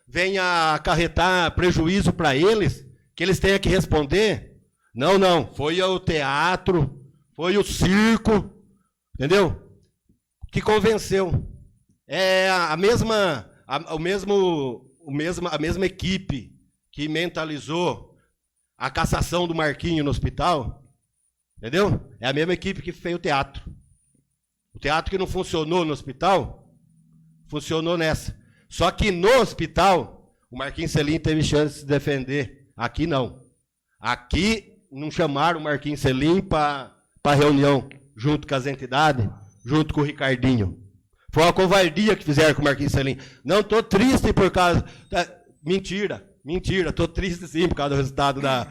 venha acarretar prejuízo para eles, que eles tenham que responder? Não, não. Foi o teatro, foi o circo, entendeu? Que convenceu. É a mesma equipe que mentalizou a cassação do Marquinho no hospital, entendeu? É a mesma equipe que fez o teatro. O teatro que não funcionou no hospital, funcionou nessa. Só que no hospital, o Marquinho Selim teve chance de se defender. Aqui não. Aqui não chamaram o Marquinho Selim para reunião, junto com as entidades, junto com o Ricardinho. Foi uma covardia que fizeram com o Marquinhos Selim. Não, estou triste por causa... Mentira, estou triste sim por causa do resultado da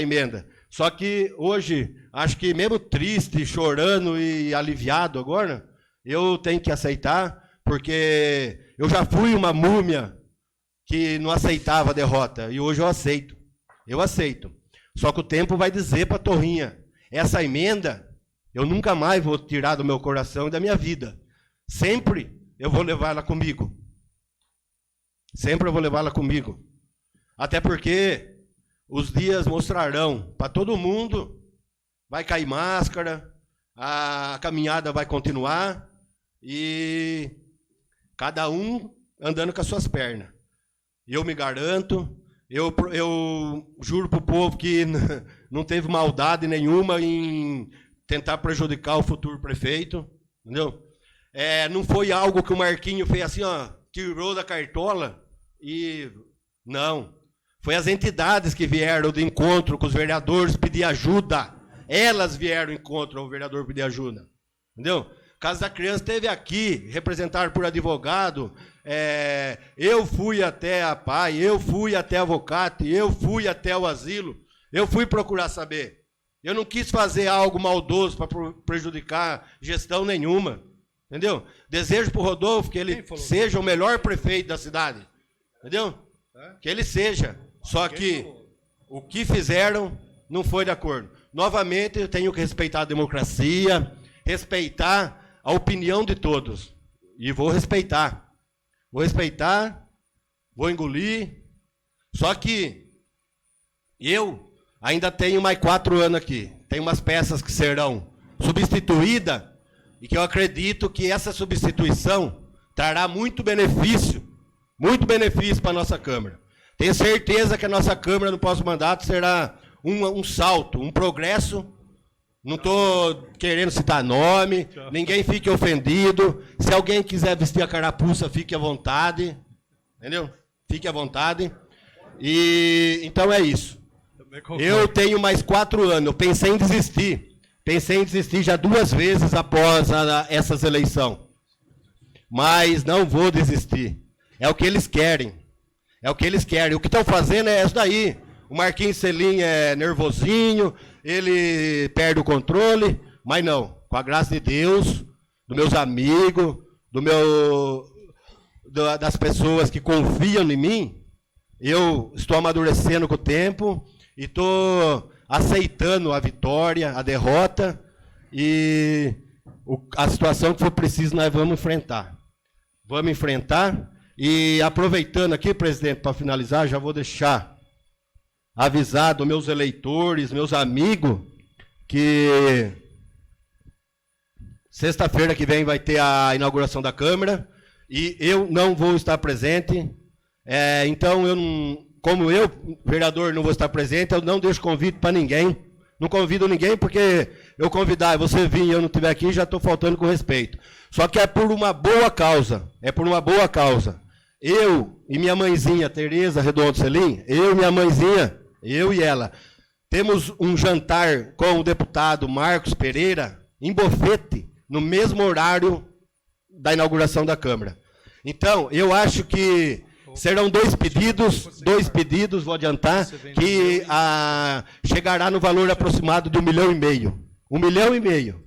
emenda. Só que hoje, acho que mesmo triste, chorando e aliviado agora, eu tenho que aceitar, porque eu já fui uma múmia que não aceitava a derrota, e hoje eu aceito. Eu aceito. Só que o tempo vai dizer para a Torrinha, essa emenda... eu nunca mais vou tirar do meu coração e da minha vida. Sempre eu vou levá-la comigo. Sempre eu vou levá-la comigo. Até porque os dias mostrarão para todo mundo, vai cair máscara, a caminhada vai continuar e cada um andando com as suas pernas. Eu me garanto, eu juro para o povo que não teve maldade nenhuma em tentar prejudicar o futuro prefeito, entendeu? Não foi algo que o Marquinho fez assim, ó, tirou da cartola e... Não. Foi as entidades que vieram de encontro com os vereadores pedir ajuda. Elas vieram ao encontro ao vereador pedir ajuda. Entendeu? Casa da Criança esteve aqui, representado por advogado. Eu fui até a PAI, eu fui até a Avocate, eu fui até o asilo. Eu fui procurar saber. Eu não quis fazer algo maldoso para prejudicar gestão nenhuma. Entendeu? Desejo para o Rodolfo que ele seja o melhor prefeito da cidade. Entendeu? Que ele seja. Só que o que fizeram não foi de acordo. Novamente, eu tenho que respeitar a democracia, respeitar a opinião de todos. E vou respeitar. Vou respeitar, vou engolir. Só que eu ainda tenho mais 4 anos aqui. Tem umas peças que serão substituídas e que eu acredito que essa substituição trará muito benefício para a nossa Câmara. Tenho certeza que a nossa Câmara no próximo mandato será um salto, um progresso. Não estou querendo citar nome, ninguém fique ofendido. Se alguém quiser vestir a carapuça, fique à vontade. Entendeu? Fique à vontade. E então é isso. Eu tenho mais 4 anos. Eu pensei em desistir. Pensei em desistir já 2 vezes após essas eleições. Mas não vou desistir. É o que eles querem. É o que eles querem. O que estão fazendo é isso daí. O Marquinhos Selim é nervosinho, ele perde o controle, mas não. Com a graça de Deus, dos meus amigos, das pessoas que confiam em mim, eu estou amadurecendo com o tempo E estou aceitando a vitória, a derrota e a situação que for preciso nós vamos enfrentar. Vamos enfrentar e aproveitando aqui, presidente, para finalizar, já vou deixar avisado meus eleitores, meus amigos, que sexta-feira que vem vai ter a inauguração da Câmara e eu não vou estar presente. Então, como eu, vereador, não vou estar presente, eu não deixo convite para ninguém. Não convido ninguém porque eu convidar e você vir e eu não estiver aqui, já estou faltando com respeito. Só que é por uma boa causa. É por uma boa causa. Eu e minha mãezinha, Tereza Redondo Selim, eu e minha mãezinha, eu e ela, temos um jantar com o deputado Marcos Pereira em Bofete, no mesmo horário da inauguração da Câmara. Então, eu acho que serão dois pedidos, vou adiantar, que chegará no valor aproximado de 1,5 milhão. 1,5 milhão.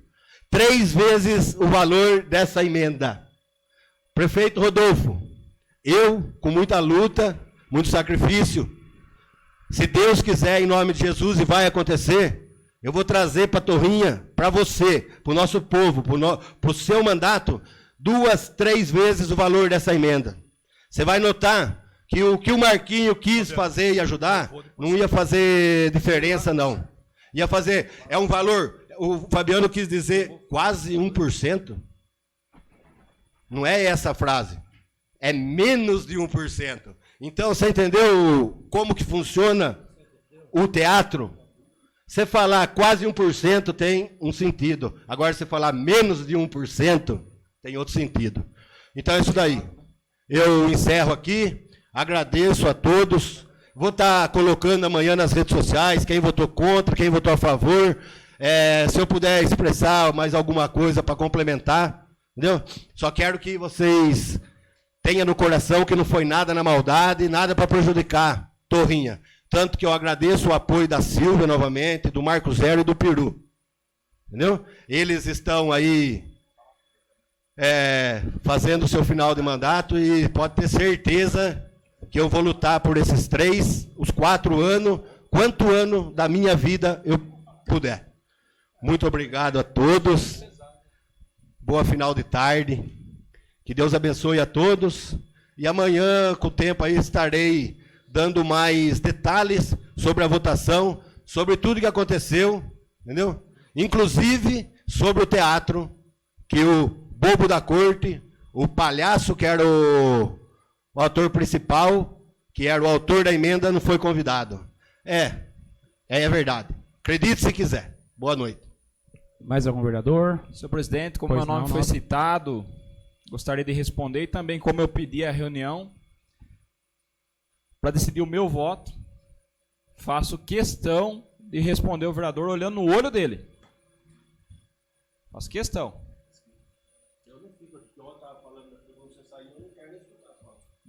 3 vezes o valor dessa emenda. Prefeito Rodolfo, eu, com muita luta, muito sacrifício, se Deus quiser, em nome de Jesus, e vai acontecer, eu vou trazer para a Torrinha, para você, para o nosso povo, para o seu mandato, 2, 3 vezes o valor dessa emenda. Você vai notar que o que o Marquinho quis fazer e ajudar, não ia fazer diferença, não. Ia fazer, é um valor, o Fabiano quis dizer quase 1%. Não é essa a frase. É menos de 1%. Então, você entendeu como que funciona o teatro? Você falar quase 1% tem um sentido. Agora, você falar menos de 1% tem outro sentido. Então, é isso daí. Eu encerro aqui, agradeço a todos. Vou estar colocando amanhã nas redes sociais quem votou contra, quem votou a favor. Se eu puder expressar mais alguma coisa para complementar, entendeu? Só quero que vocês tenham no coração que não foi nada na maldade, nada para prejudicar Torrinha. Tanto que eu agradeço o apoio da Silvia novamente, do Marco Zero e do Peru. Entendeu? Eles estão aí fazendo o seu final de mandato e pode ter certeza que eu vou lutar por esses 3, os 4 anos, quanto ano da minha vida eu puder. Muito obrigado a todos. Boa final de tarde. Que Deus abençoe a todos. E amanhã, com o tempo aí, estarei dando mais detalhes sobre a votação, sobre tudo que aconteceu, entendeu? Inclusive sobre o teatro, que o bobo da corte, o palhaço que era o ator principal, que era o autor da emenda, não foi convidado. É verdade. Acredite se quiser. Boa noite. Mais algum vereador? Senhor presidente, como meu nome foi citado, gostaria de responder e também como eu pedi a reunião para decidir o meu voto, faço questão de responder o vereador olhando no olho dele. Faço questão.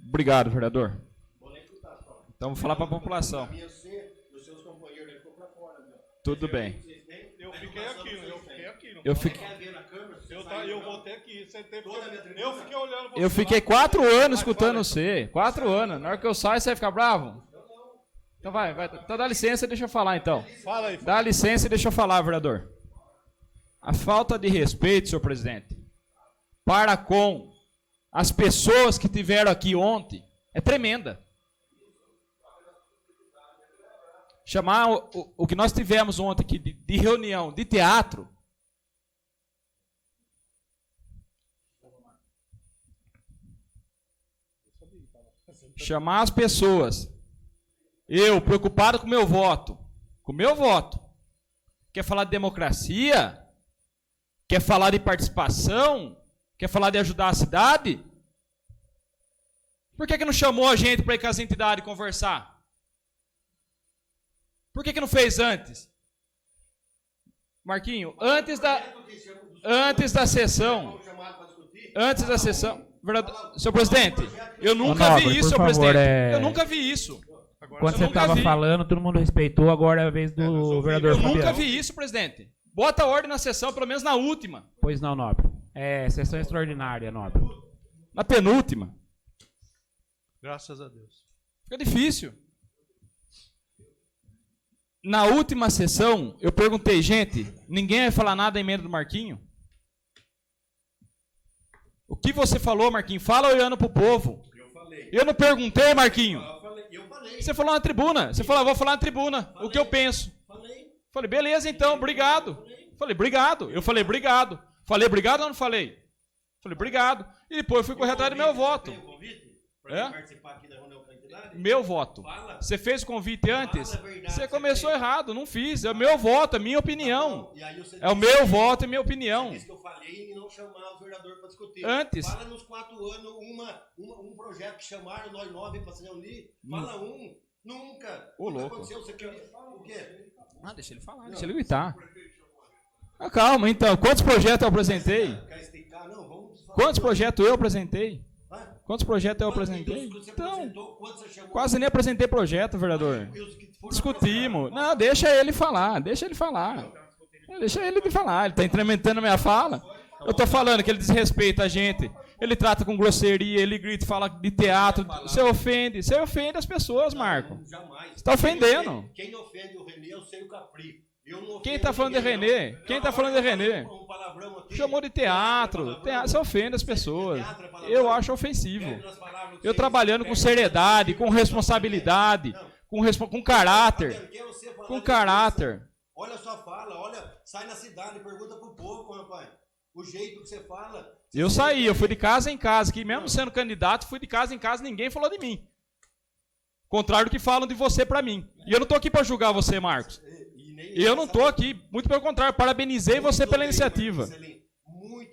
Obrigado, vereador. Então vou falar para a população. Tudo bem. Eu fiquei aqui. Eu votei aqui. Eu fiquei olhando. Eu fiquei 4 anos escutando você. 4 anos. Na hora que eu saio, você vai ficar bravo? Então vai. Então dá licença e deixa eu falar, então. Fala aí. Dá licença e deixa eu falar, vereador. A falta de respeito, senhor presidente, para com as pessoas que tiveram aqui ontem é tremenda. Chamar o que nós tivemos ontem aqui de reunião, de teatro. Chamar as pessoas. Eu, preocupado com o meu voto. Quer falar de democracia? Quer falar de participação? Quer falar de ajudar a cidade? Por que não chamou a gente para ir com as entidades conversar? Por que não fez antes? Marquinho, antes da sessão, vereador, senhor presidente, eu nunca vi isso, senhor presidente. Eu nunca vi isso. Quando você estava falando, todo mundo respeitou, agora é a vez do vereador Fabiano. Eu nunca vi isso, presidente. Bota ordem na sessão, pelo menos na última. Pois não, nobre. É sessão extraordinária, nobre. Na penúltima. Graças a Deus. Fica difícil. Na última sessão, eu perguntei, gente, ninguém vai falar nada da emenda do Marquinho? O que você falou, Marquinho? Fala olhando pro povo. Eu falei. Eu não perguntei, Marquinho. Eu falei. Você falou na tribuna. Você falou, vou falar na tribuna. O que eu penso. Falei, beleza então, obrigado. Falei, obrigado. Eu falei, obrigado. Falei, obrigado ou não falei? Falei, obrigado. E depois eu fui correr atrás do meu voto. Participar aqui da reunião com a entidade? Meu voto. Você fez o convite antes? Você começou errado, não fiz. É o meu voto, é minha opinião. É o meu voto e minha opinião. Isso que eu falei e não chamar o vereador para discutir. Antes. Fala nos 4 anos um projeto que chamaram nós 9 para se reunir. Fala um. Nunca. Ô, Nunca louco. aconteceu. Você queria o quê? Ah, deixa ele falar, deixa ele gritar. Ah, calma, então. Quantos projetos eu apresentei? Quer esticar? Não, vamos falar. Quantos projetos eu apresentei? Quantos projetos eu apresentei? Então, quase nem apresentei projeto, vereador. Discutimos. Não, deixa ele falar, deixa ele falar. Deixa ele falar, ele está incrementando a minha fala. Eu estou falando que ele desrespeita a gente, ele trata com grosseria, ele grita, fala de teatro, você ofende as pessoas, Marco. Você está ofendendo. Quem ofende o Renê, eu sei o Capri. Quem está falando de Renê? Quem está falando de Renê? Chamou de teatro. Você ofende as pessoas. Eu acho ofensivo. Eu trabalhando com seriedade, com responsabilidade, com caráter. Com caráter. Olha a sua fala, sai na cidade, pergunta pro povo, rapaz. O jeito que você fala. Eu saí, eu fui de casa em casa, que mesmo sendo candidato, fui de casa em casa, ninguém falou de mim. Contrário do que falam de você pra mim. E eu não tô aqui pra julgar você, Marcos. E eu não estou aqui, muito pelo contrário, parabenizei você pela iniciativa.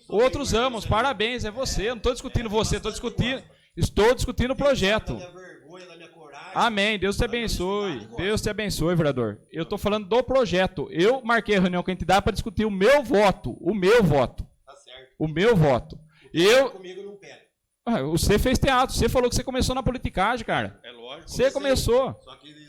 Outros amos, parabéns, é você. Eu não estou discutindo você, estou discutindo o projeto. Amém, Deus te abençoe. Deus te abençoe, vereador. Eu estou falando do projeto. Eu marquei a reunião com a entidade para discutir o meu voto. O meu voto. O meu voto. Comigo não pega. Você fez teatro, você falou que você começou na politicagem, cara. É lógico. Você começou.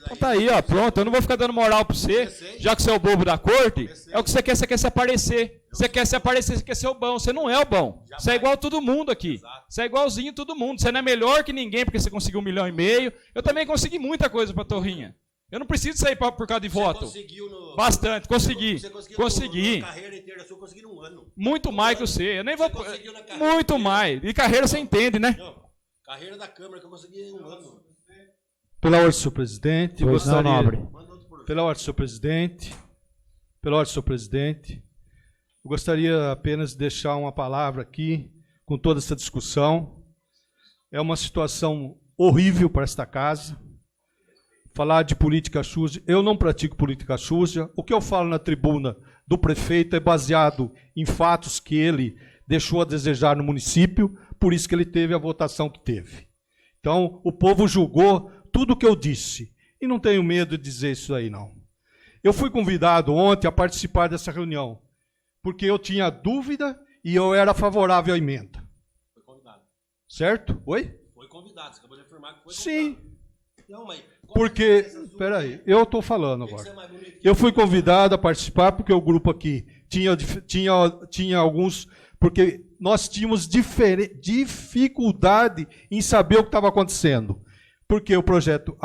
Então tá aí, ó, pronto. Eu não vou ficar dando moral pra você, já que você é o bobo da corte. É o que você quer se aparecer. Você quer se aparecer, você quer ser o bom. Você não é o bom. Você é igual a todo mundo aqui. Você é igualzinho a todo mundo. Você não é melhor que ninguém porque você conseguiu 1,5 milhão. Eu também consegui muita coisa pra Torrinha. Eu não preciso sair por causa de voto. Bastante, consegui. Consegui. Carreira inteira sua, consegui num ano. Muito mais que você. Eu nem vou. Muito mais. E carreira você entende, né? Carreira da Câmara que eu consegui em um ano. Pela ordem do senhor presidente, Pois não, nobre. Pela ordem do senhor presidente, eu gostaria apenas de deixar uma palavra aqui com toda essa discussão. É uma situação horrível para esta casa. Falar de política suja, eu não pratico política suja. O que eu falo na tribuna do prefeito é baseado em fatos que ele deixou a desejar no município, por isso que ele teve a votação que teve. Então, o povo julgou tudo o que eu disse, e não tenho medo de dizer isso aí, não. Eu fui convidado ontem a participar dessa reunião, porque eu tinha dúvida e eu era favorável à emenda. Foi convidado. Certo? Oi? Foi convidado, você acabou de afirmar que foi Sim. convidado. Não, mas porque, peraí, eu estou falando agora. Eu fui convidado a participar porque o grupo aqui tinha alguns, porque nós tínhamos dificuldade em saber o que estava acontecendo. Porque o projeto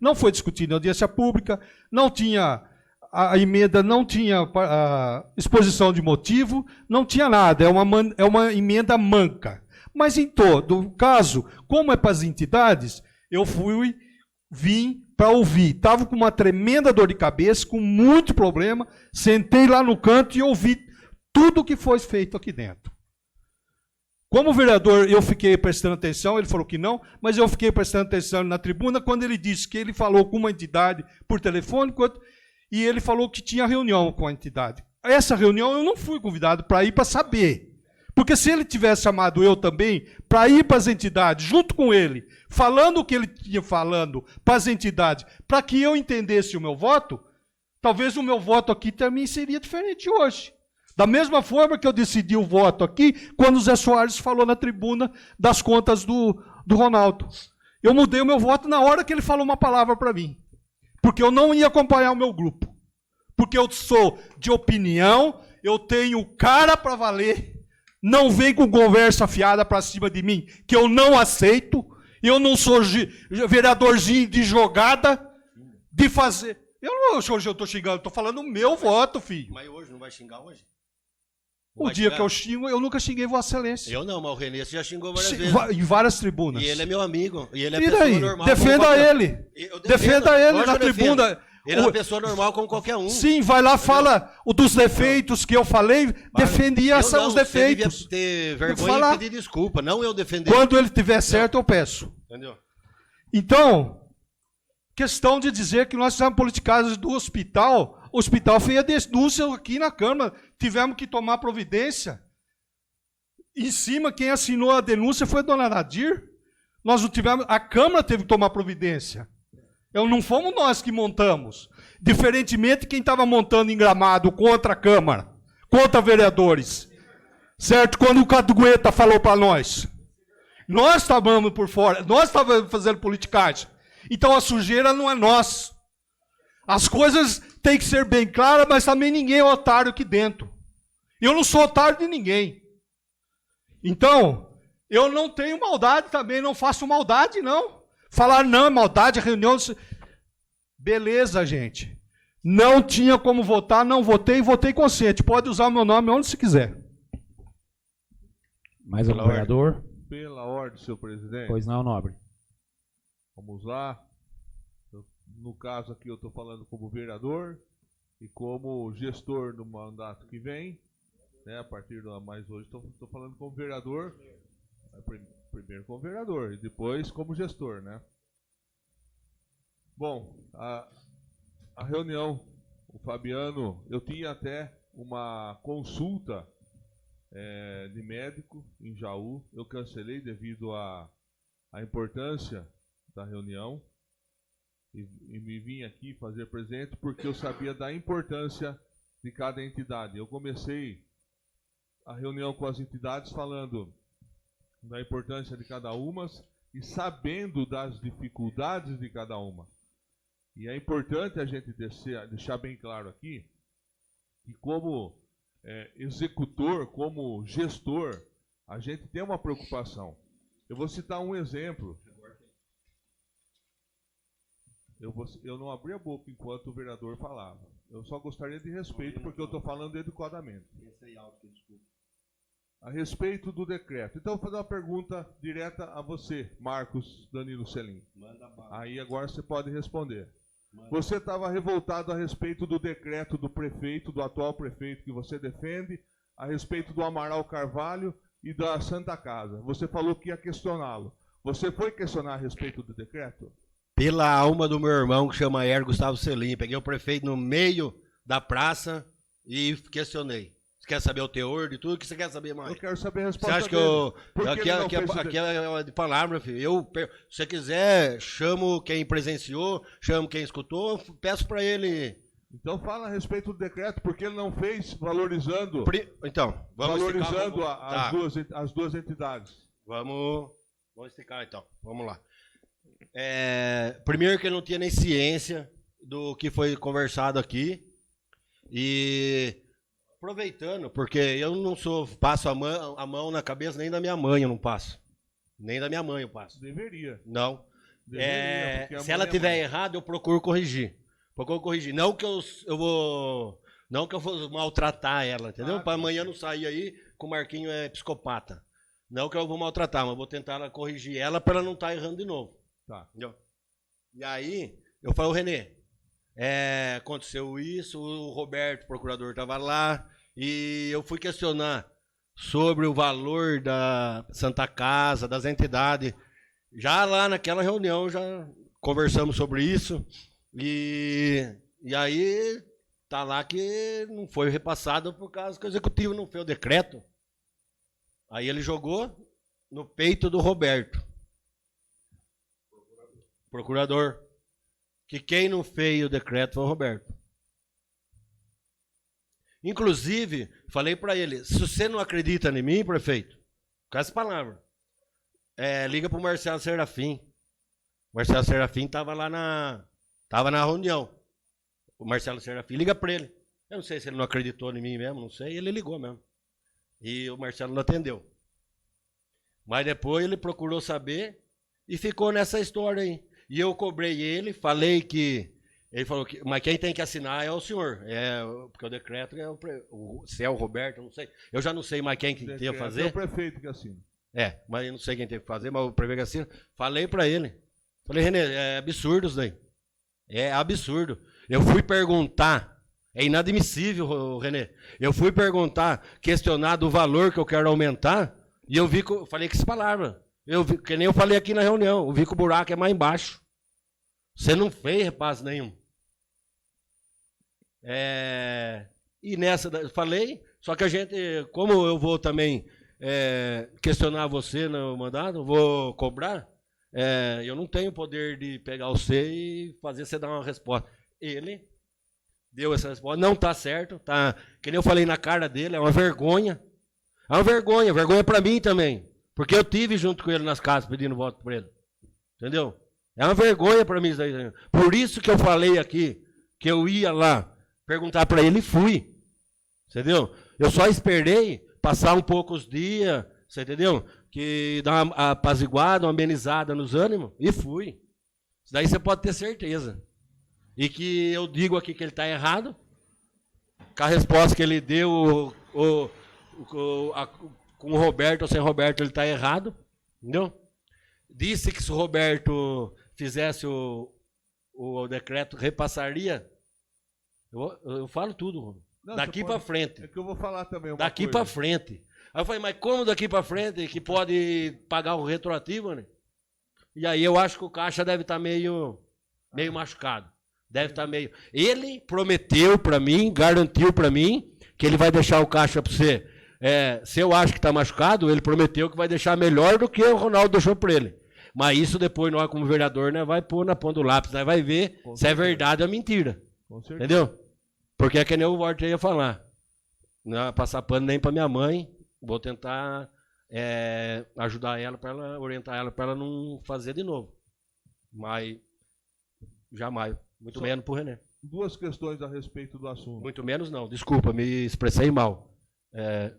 não foi discutido em audiência pública, não tinha a emenda, não tinha a exposição de motivo, não tinha nada, é uma emenda manca. Mas em todo caso, como é para as entidades, eu vim para ouvir. Estava com uma tremenda dor de cabeça, com muito problema, sentei lá no canto e ouvi tudo o que foi feito aqui dentro. Como vereador, eu fiquei prestando atenção, ele falou que não, mas eu fiquei prestando atenção na tribuna quando ele disse que ele falou com uma entidade por telefone, e ele falou que tinha reunião com a entidade. Essa reunião eu não fui convidado para ir para saber. Porque se ele tivesse chamado eu também para ir para as entidades, junto com ele, falando o que ele tinha falando para as entidades, para que eu entendesse o meu voto, talvez o meu voto aqui também seria diferente hoje. Da mesma forma que eu decidi o voto aqui, quando o Zé Soares falou na tribuna das contas do Ronaldo. Eu mudei o meu voto na hora que ele falou uma palavra para mim. Porque eu não ia acompanhar o meu grupo. Porque eu sou de opinião, eu tenho cara para valer. Não vem com conversa fiada para cima de mim, que eu não aceito. Eu não sou vereadorzinho de jogada, de fazer. Hoje eu estou xingando, estou falando o meu voto, filho. Mas hoje não vai xingar hoje? O dia que eu xingo, eu nunca xinguei Vossa Excelência. Eu não, mas o Renê você já xingou várias vezes. Em várias tribunas. E ele é meu amigo. E ele é E pessoa daí? normal. Defenda ele. Defenda ele na tribuna. Ele é uma pessoa normal como qualquer um. Sim, vai lá, fala dos defeitos que eu falei, defendia os defeitos. Você devia ter vergonha e pedir desculpa, não eu defender. Quando ele tiver certo, eu peço. Entendeu? Então, questão de dizer que nós fizemos politicagem do hospital, o hospital fez a denúncia aqui na Câmara, tivemos que tomar providência. Em cima, quem assinou a denúncia foi a dona Nadir. Nós não tivemos, a Câmara teve que tomar providência. Não fomos nós que montamos. Diferentemente, quem estava montando em Gramado contra a Câmara, contra vereadores. Certo? Quando o Cadugueta falou para nós. Nós estávamos por fora, nós estávamos fazendo politicagem. Então a sujeira não é nossa. As coisas têm que ser bem claras, mas também ninguém é otário aqui dentro. Eu não sou otário de ninguém. Então, eu não tenho maldade também, não faço maldade, não. Falar não é maldade, reunião... Beleza, gente. Não tinha como votar, não votei, votei consciente. Pode usar o meu nome onde se quiser. Mais um vereador? Pela ordem, senhor presidente. Pois não, nobre. Vamos lá. No caso aqui eu estou falando como vereador e como gestor do mandato que vem. Né, a partir do mais hoje estou falando como vereador. Primeiro como vereador e depois como gestor, né? Bom, a reunião, o Fabiano, eu tinha até uma consulta de médico em Jaú, eu cancelei devido à importância da reunião e me vim aqui fazer presente porque eu sabia da importância de cada entidade. Eu comecei a reunião com as entidades falando da importância de cada uma e sabendo das dificuldades de cada uma. E é importante a gente deixar bem claro aqui que como executor, como gestor, a gente tem uma preocupação. Eu vou citar um exemplo. Eu não abri a boca enquanto o vereador falava. Eu só gostaria de respeito porque eu estou falando educadamente. A respeito do decreto. Então, eu vou fazer uma pergunta direta a você, Marcos Danilo Selim. Aí agora você pode responder. Você estava revoltado a respeito do decreto do prefeito, do atual prefeito que você defende, a respeito do Amaral Carvalho e da Santa Casa. Você falou que ia questioná-lo. Você foi questionar a respeito do decreto? Pela alma do meu irmão, que chama Gustavo Selim. Peguei o prefeito no meio da praça e questionei. Você quer saber o teor de tudo? O que você quer saber mais? Eu quero saber a resposta. Você acha que eu... Aqui é de palavra, filho. Se você quiser, chamo quem presenciou, chamo quem escutou, peço para ele... Então fala a respeito do decreto, porque ele não fez valorizando... Então, vamos valorizando explicar, as duas entidades. Vamos explicar, então. Vamos lá. Primeiro que ele não tinha nem ciência do que foi conversado aqui. E... aproveitando, porque eu não passo a mão na cabeça nem da minha mãe, eu não passo. Nem da minha mãe eu passo. Deveria. Não. Deveria, se ela tiver errado, eu procuro corrigir. Não que eu vou maltratar ela, entendeu? Para amanhã não sair aí que o Marquinho é psicopata. Não que eu vou maltratar, mas vou tentar corrigir ela para ela não estar errando de novo. Tá. Entendeu? E aí, eu falo, Renê, aconteceu isso, o Roberto, o procurador, estava lá, e eu fui questionar sobre o valor da Santa Casa, das entidades. Já lá naquela reunião, já conversamos sobre isso, e aí tá lá que não foi repassado por causa que o executivo não fez o decreto. Aí ele jogou no peito do Roberto, procurador. Que quem não fez o decreto foi o Roberto. Inclusive, falei para ele, se você não acredita em mim, prefeito, com essa palavra, liga para o Marcelo Serafim. O Marcelo Serafim estava lá na reunião. O Marcelo Serafim, liga para ele. Eu não sei se ele não acreditou em mim mesmo, não sei, ele ligou mesmo. E o Marcelo não atendeu. Mas depois ele procurou saber e ficou nessa história aí. E eu cobrei ele, falei que Ele falou que, mas quem tem que assinar é o senhor. Porque o decreto se é o Roberto, eu não sei. Eu já não sei mais quem que tem que fazer. É o prefeito que assina. Mas eu não sei quem tem que fazer, mas o prefeito que assina. Falei para ele. Falei, Renê, é absurdo isso daí. É absurdo. Eu fui perguntar, é inadmissível, Renê. Eu fui perguntar, questionar do valor que eu quero aumentar, e eu falei com essa palavra. Que nem eu falei aqui na reunião, eu vi que o buraco é mais embaixo. Você não fez repasse nenhum. E nessa, falei, só que a gente, como eu vou também questionar você no mandato, vou cobrar, eu não tenho poder de pegar você e fazer você dar uma resposta. Ele deu essa resposta, não está certo, tá, que nem eu falei na cara dele, é uma vergonha. É uma vergonha para mim também. Porque eu tive junto com ele nas casas pedindo voto para ele. Entendeu? É uma vergonha para mim isso aí. Por isso que eu falei aqui, que eu ia lá perguntar para ele e fui. Entendeu? Eu só esperei passar um pouco os dias, você entendeu? Que dá uma apaziguada, uma amenizada nos ânimos, e fui. Isso daí você pode ter certeza. E que eu digo aqui que ele está errado, com a resposta que ele deu, com o Roberto ou sem Roberto, ele está errado. Entendeu? Disse que se o Roberto fizesse o decreto, repassaria. Eu falo tudo, Não, daqui para frente. É que eu vou falar também uma daqui para frente. Aí eu falei, mas como daqui para frente que pode pagar o retroativo, né? E aí eu acho que o caixa deve estar meio machucado. Deve estar meio... Ele prometeu para mim, garantiu para mim, que ele vai deixar o caixa para você. Se eu acho que está machucado, ele prometeu que vai deixar melhor do que o Ronaldo deixou para ele. Mas isso depois, nós como vereador, né, vai pôr na ponta do lápis, né, vai ver se é verdade ou mentira. Entendeu? Porque é que nem o Walter ia falar. Não ia passar pano nem para minha mãe. Vou tentar ajudar ela, orientar ela para ela não fazer de novo. Mas jamais. Muito menos para o René. Duas questões a respeito do assunto. Muito menos não. Desculpa, me expressei mal.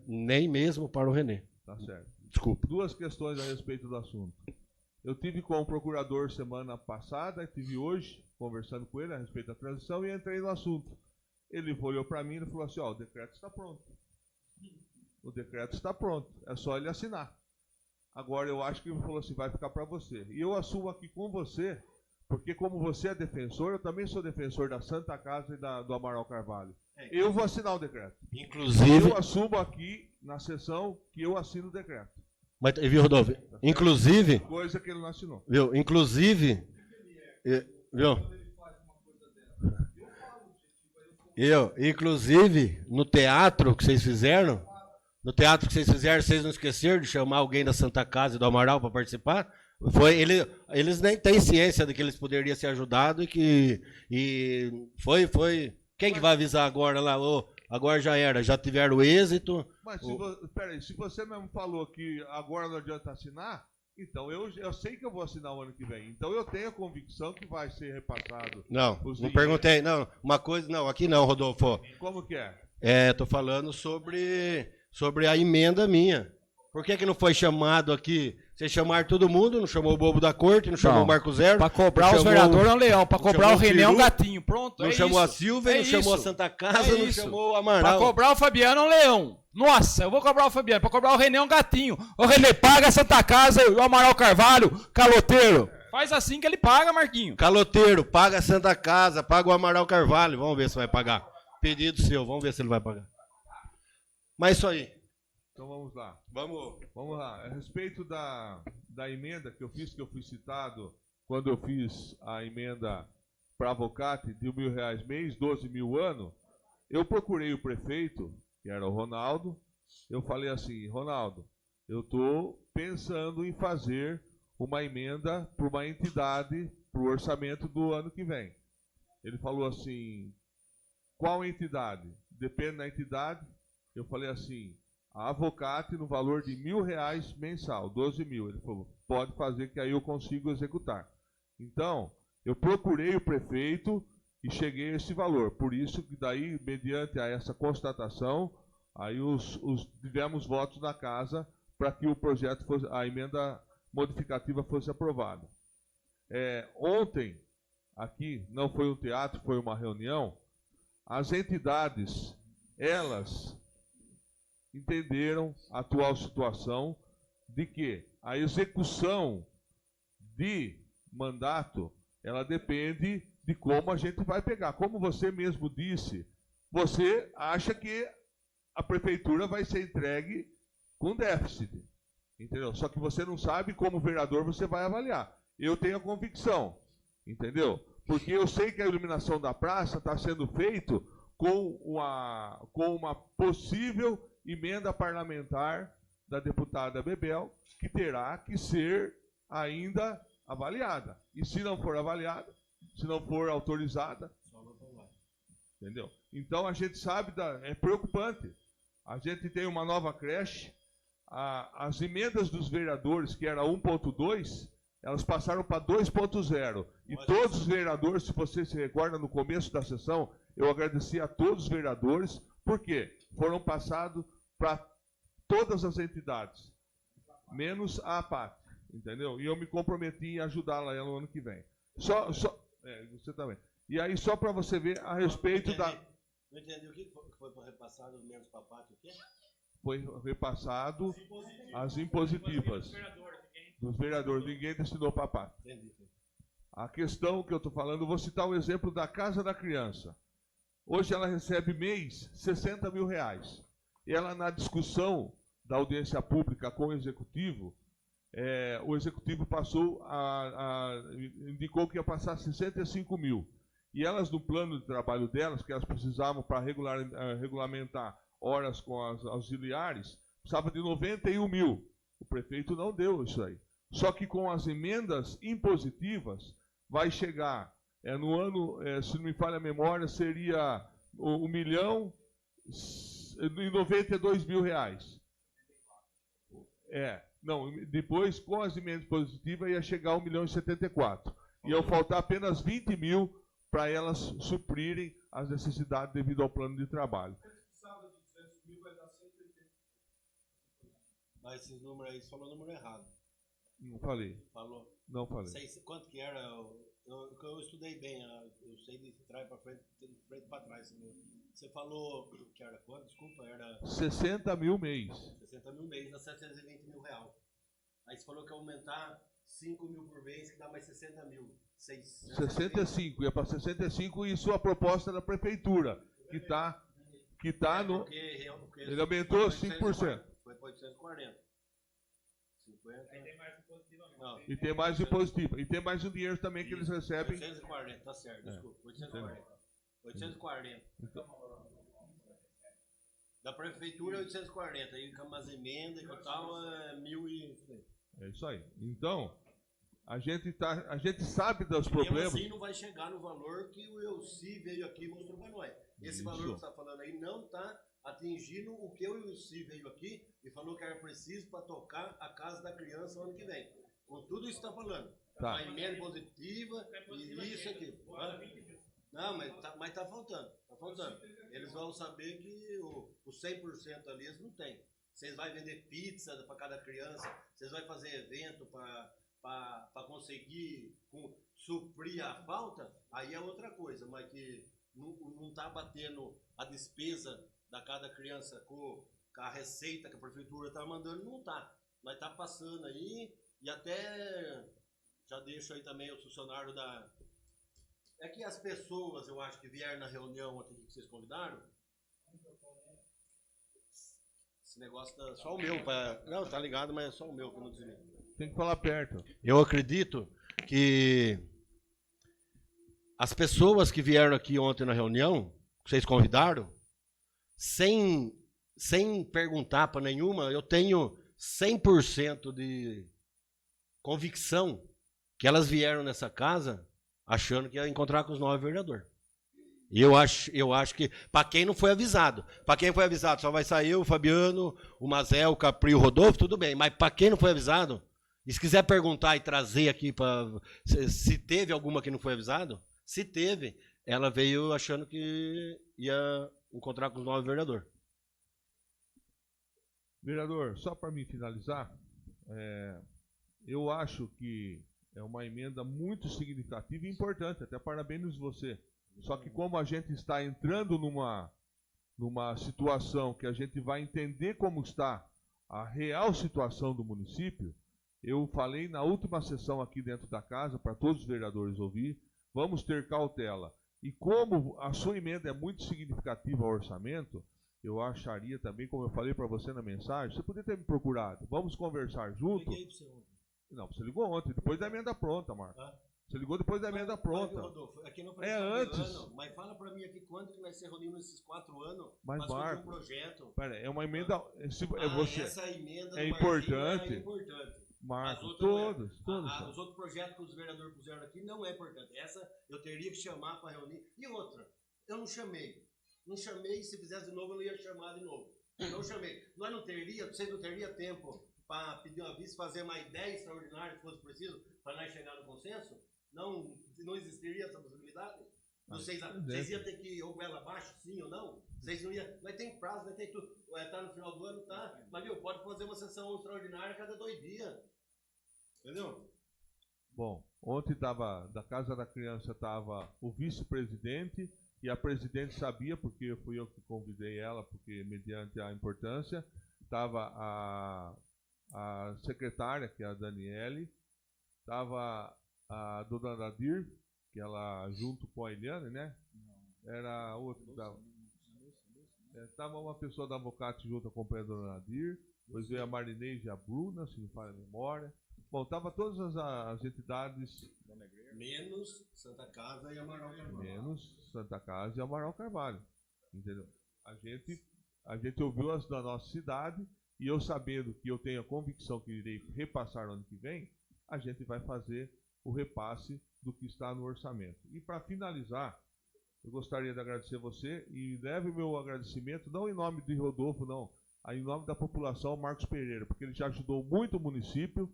Nem mesmo para o René. Tá certo. Desculpa. Duas questões a respeito do assunto. Eu tive com o procurador semana passada, tive hoje, conversando com ele a respeito da transição, e entrei no assunto. Ele olhou para mim e falou assim, o decreto está pronto. O decreto está pronto, é só ele assinar. Agora eu acho que ele falou assim, vai ficar para você. E eu assumo aqui com você, porque como você é defensor, eu também sou defensor da Santa Casa e do Amaral Carvalho. Eu vou assinar o decreto. Inclusive... Eu assumo aqui na sessão que eu assino o decreto. Mas, viu, Rodolfo? Inclusive... Coisa que ele não assinou. Viu? Inclusive... Viu? Inclusive, no teatro que vocês fizeram, vocês não esqueceram de chamar alguém da Santa Casa e do Amaral para participar? Eles nem têm ciência de que eles poderiam ser ajudados foi. Quem que vai avisar agora lá? Agora já era, já tiveram êxito. Mas peraí, se você mesmo falou que agora não adianta assinar, então eu sei que eu vou assinar o ano que vem. Então eu tenho a convicção que vai ser repassado. Não perguntei. Não, uma coisa. Não, aqui não, Rodolfo. Como que é? Tô falando sobre a emenda minha. Por que não foi chamado aqui? Vocês chamaram todo mundo, não chamou o bobo da corte, não chamou o Marco Zero. Para cobrar os vereadores é um leão, para cobrar o René é um gatinho. Pronto, não chamou a Silvia, não chamou a Santa Casa, não chamou o Amaral. Para cobrar o Fabiano é um leão. Nossa, eu vou cobrar o Fabiano. Para cobrar o René é um gatinho. O René paga a Santa Casa e o Amaral Carvalho, caloteiro. Faz assim que ele paga, Marquinho. Caloteiro, paga a Santa Casa, paga o Amaral Carvalho. Vamos ver se vai pagar. Pedido seu, vamos ver se ele vai pagar. Mas isso aí. Então vamos lá. Vamos lá. A respeito da emenda que eu fui citado quando eu fiz a emenda para Avocate de R$1.000 mês, 12 mil ano, eu procurei o prefeito, que era o Ronaldo, eu falei assim, Ronaldo, eu estou pensando em fazer uma emenda para uma entidade, para o orçamento do ano que vem. Ele falou assim, qual entidade? Depende da entidade. Eu falei assim, a Avocate no valor de R$1.000 mensal, 12 mil. Ele falou, pode fazer que aí eu consigo executar. Então, eu procurei o prefeito e cheguei a esse valor. Por isso que daí, mediante a essa constatação, aí tivemos votos na casa para que o projeto fosse, a emenda modificativa fosse aprovada. Ontem, aqui, não foi um teatro, foi uma reunião, as entidades, elas entenderam a atual situação de que a execução de mandato, ela depende de como a gente vai pegar. Como você mesmo disse, você acha que a prefeitura vai ser entregue com déficit, entendeu? Só que você não sabe como vereador você vai avaliar. Eu tenho a convicção, entendeu? Porque eu sei que a iluminação da praça está sendo feita com uma possível emenda parlamentar da deputada Bebel, que terá que ser ainda avaliada. E se não for avaliada, se não for autorizada, entendeu? Então a gente sabe, é preocupante. A gente tem uma nova creche, as emendas dos vereadores, que era 1.2, elas passaram para 2.0. E todos os vereadores, se você se recorda no começo da sessão, eu agradeci a todos os vereadores, porque foram passados para todas as entidades, menos a APAT, entendeu? E eu me comprometi em ajudá-la no ano que vem. Você também. E aí, só para você ver a respeito da... Não entendi o que foi repassado menos para a APAT, o quê? Foi repassado as impositivas dos vereadores. Ninguém destinou para a APAT. Entendi. A questão que eu estou falando, vou citar o exemplo da Casa da Criança. Hoje ela recebe mês R$60 mil. Ela, na discussão da audiência pública com o Executivo passou indicou que ia passar 65 mil. E elas, no plano de trabalho delas, que elas precisavam para regulamentar horas com as auxiliares, precisava de 91 mil. O prefeito não deu isso aí. Só que com as emendas impositivas, vai chegar, no ano, se não me falha a memória, seria R$1.092.000. Não, depois, com as emendas positivas, ia chegar a R$1.074.000. Iam faltar apenas 20 mil para elas suprirem as necessidades devido ao plano de trabalho. Mas esses números aí, você falou o número errado. Não falei. Falou? Não falei. Quanto que era? Eu estudei bem, eu sei de trás para frente, de frente para trás. Você falou que era quanto? Desculpa, era... 60 mil mês. 60 mil mês, dá 720 mil real. Aí você falou que ia aumentar 5 mil por mês, que dá mais 60 mil. 65, ia para 65 e sua proposta da prefeitura, que está no... Ele aumentou 5%. Foi para 840. 50. Aí tem mais impositivo. E tem mais impositivo. E tem mais o dinheiro também que eles recebem. 840, tá certo, desculpa. 840. 840. Então, da prefeitura 840. Aí com umas emendas e tal, é 1.000 e... É isso aí. Então, a gente sabe dos problemas. Mesmo assim não vai chegar no valor que o Elci veio aqui e mostrou para nós. Esse valor que você está falando aí não está atingindo o que o Elci veio aqui e falou que era preciso para tocar a Casa da Criança no ano que vem. Com tudo isso que está falando. Tá. A emenda positiva e isso aqui. Não, mas tá faltando. Tá faltando. Eles vão saber que o 100% ali eles não têm. Vocês vão vender pizza para cada criança, vocês vão fazer evento para conseguir suprir a falta, aí é outra coisa, mas que não está batendo a despesa da cada criança com a receita que a prefeitura está mandando, não está. Mas está passando aí, e até já deixo aí também o funcionário da... É que as pessoas, eu acho que vieram na reunião ontem que vocês convidaram, esse negócio tá só o meu, não, tá ligado, mas é só o meu que não desliga. Tem que falar perto. Eu acredito que as pessoas que vieram aqui ontem na reunião, que vocês convidaram, sem perguntar para nenhuma, eu tenho 100% de convicção que elas vieram nessa casa achando que ia encontrar com os 9 vereadores. E eu acho que, para quem não foi avisado, só vai sair o Fabiano, o Mazel, o Capri e o Rodolfo, tudo bem, mas para quem não foi avisado, e se quiser perguntar e trazer aqui para se teve alguma que não foi avisado, se teve, ela veio achando que ia encontrar com os 9 vereadores. Vereador, só para me finalizar, eu acho que É uma emenda muito significativa e importante, até parabéns você. Só que como a gente está entrando numa situação que a gente vai entender como está a real situação do município, eu falei na última sessão aqui dentro da casa, para todos os vereadores ouvir, vamos ter cautela. E como a sua emenda é muito significativa ao orçamento, eu acharia também, como eu falei para você na mensagem, você poderia ter me procurado. Vamos conversar junto. Liguei para você ontem. Não, você ligou ontem, depois da emenda pronta, Marcos. Você ligou depois da emenda pronta. Rodolfo, aqui não foi antes. Ano, mas fala para mim aqui quanto que nós se reunimos nesses 4 anos Mas, para fazer um Marcos, projeto. Pera, é uma emenda. Essa emenda é do importante. É importante. Marcos, todos. Os outros projetos que os vereadores puseram aqui não é importante. Essa eu teria que chamar para reunir. E outra, eu não chamei. Não chamei, se fizesse de novo eu não ia chamar de novo. Não chamei. Vocês não teriam tempo para pedir uma vista, fazer mais 10 extraordinários se fosse preciso, para nós chegar no consenso? Não existiria essa possibilidade? Vocês iam ter que ir ou ela abaixo, sim ou não? Vocês não iam. Nós tem prazo, nós tem tudo. Tá no final do ano, tá? Mas viu, pode fazer uma sessão extraordinária a cada 2 dias. Entendeu? Bom, ontem da Casa da Criança estava o vice-presidente e a presidente sabia, porque fui eu que convidei ela, porque mediante a importância, estava a secretária, que é a Daniele, estava a dona Nadir, que ela junto com a Eliane, né? Era outra. Estava uma pessoa da Avocate junto acompanhando a dona Nadir, depois veio a Marinês e a Bruna, se não falha a memória. Bom, estava todas as entidades. Menos Santa Casa e Amaral Carvalho. Menos Santa Casa e Amaral Carvalho. Entendeu? A gente ouviu as da nossa cidade e eu sabendo que eu tenho a convicção que irei repassar no ano que vem, a gente vai fazer o repasse do que está no orçamento. E para finalizar, eu gostaria de agradecer você e leve o meu agradecimento, não em nome de Rodolfo, não, em nome da população Marcos Pereira, porque ele já ajudou muito o município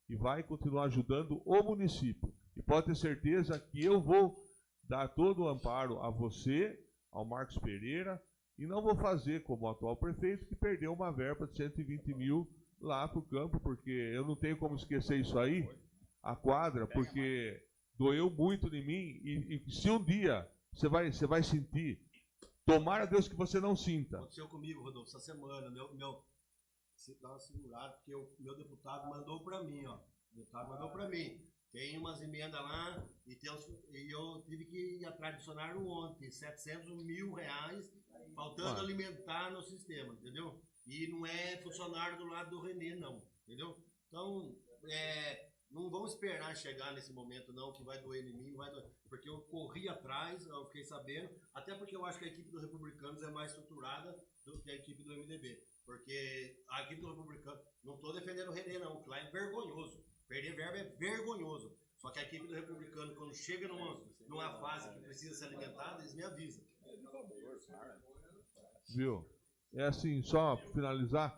e vai continuar ajudando o município. E pode ter certeza que eu vou dar todo o amparo a você, ao Marcos Pereira, e não vou fazer como o atual prefeito, que perdeu uma verba de 120 mil lá para o campo, porque eu não tenho como esquecer isso aí, a quadra, porque doeu muito em mim, e se um dia você vai sentir, tomara Deus que você não sinta. Aconteceu comigo, Rodolfo, essa semana, você dá uma segurada, porque o meu deputado mandou para mim, ó. O deputado mandou para mim. Tem umas emendas lá e eu tive que ir atrás do funcionário ontem, 700 mil reais, faltando alimentar no sistema, entendeu? E não é funcionário do lado do Renê, não, entendeu? Então, não vamos esperar chegar nesse momento, não, que vai doer em mim, vai doer, porque eu corri atrás, eu fiquei sabendo, até porque eu acho que a equipe dos Republicanos é mais estruturada do que a equipe do MDB. Porque a equipe do Republicano, não estou defendendo o Renê, não, que lá é vergonhoso. Perder verba é vergonhoso. Só que a equipe do Republicano, quando chega numa fase que precisa ser alimentada, eles me avisam. Viu? É assim, só finalizar.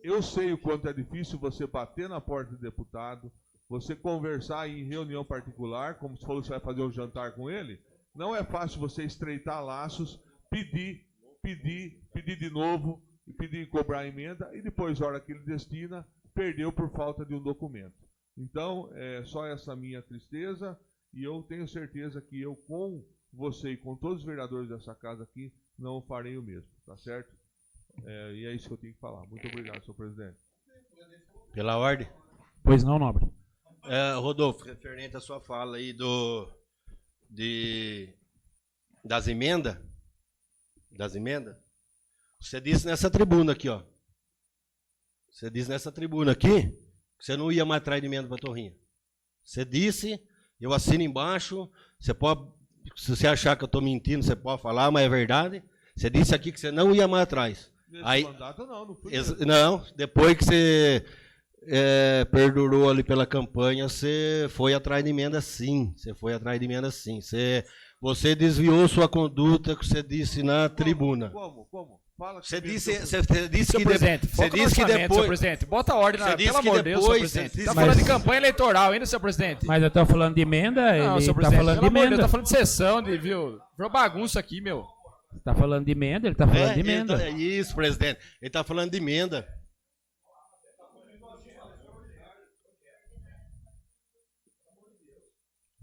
Eu sei o quanto é difícil você bater na porta do deputado, você conversar em reunião particular, como você falou que você vai fazer um jantar com ele. Não é fácil você estreitar laços, pedir de novo, e pedir cobrar a emenda, e depois, a hora que ele destina, perdeu por falta de um documento. Então, é só essa minha tristeza, e eu tenho certeza que eu, com você e com todos os vereadores dessa casa aqui, não farei o mesmo, tá certo? E é isso que eu tenho que falar. Muito obrigado, senhor presidente. Pela ordem. Pois não, nobre. Rodolfo, referente à sua fala aí das emendas, você disse nessa tribuna aqui, ó. Você disse nessa tribuna aqui que você não ia mais atrás de emenda para Torrinha. Você disse, eu assino embaixo, você pode, se você achar que eu estou mentindo, você pode falar, mas é verdade. Você disse aqui que você não ia mais atrás. Nesse mandato não fui não, depois que você perdurou ali pela campanha, você foi atrás de emenda sim. Você foi atrás de emenda sim. Você desviou sua conduta que você disse na tribuna. Como? Fala que você disse que depois, senhor presidente, bota a ordem, pelo amor de Deus, senhor presidente. Tá falando de campanha eleitoral ainda, senhor presidente. Mas eu tô falando de emenda, não, ele tá falando de emenda. Tá falando de sessão, viu? Virou bagunça aqui, meu. Tá falando de emenda, ele tá falando de emenda. Isso, presidente. Ele tá falando de emenda.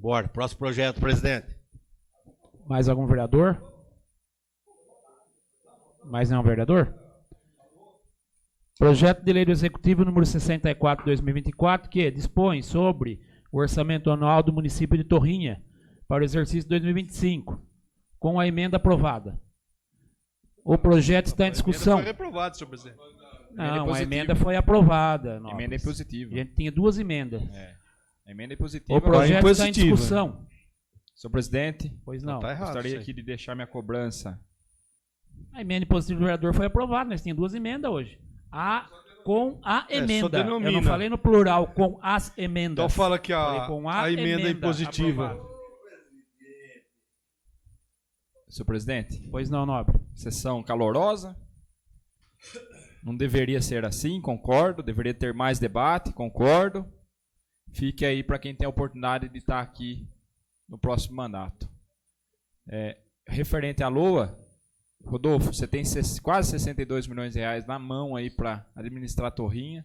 Bora. Próximo projeto, presidente. Mais algum vereador? Mais nenhum vereador? Projeto de Lei do Executivo número 64/2024, que dispõe sobre o orçamento anual do município de Torrinha para o exercício 2025, com a emenda aprovada. O projeto está em discussão. Foi reprovado, senhor presidente. Não, a emenda foi aprovada. A emenda é positiva. A gente tinha duas emendas. A emenda é positiva. O projeto Vai está em impositiva. discussão. Senhor presidente, Pois não. Tá errado. gostaria isso aí. aqui de deixar minha cobrança. A emenda impositiva do vereador foi aprovada. Nós tínhamos duas emendas hoje. Com a emenda. denomina. Eu não falei no plural, com as emendas. Então fala que Falei com a emenda impositiva. aprovada. Senhor presidente, Pois não, nobre. sessão calorosa. Não deveria ser assim, concordo. Deveria ter mais debate, concordo. Fique aí para quem tem a oportunidade de estar aqui no próximo mandato. Referente à LOA, Rodolfo, você tem quase 62 milhões de reais na mão aí para administrar a Torrinha.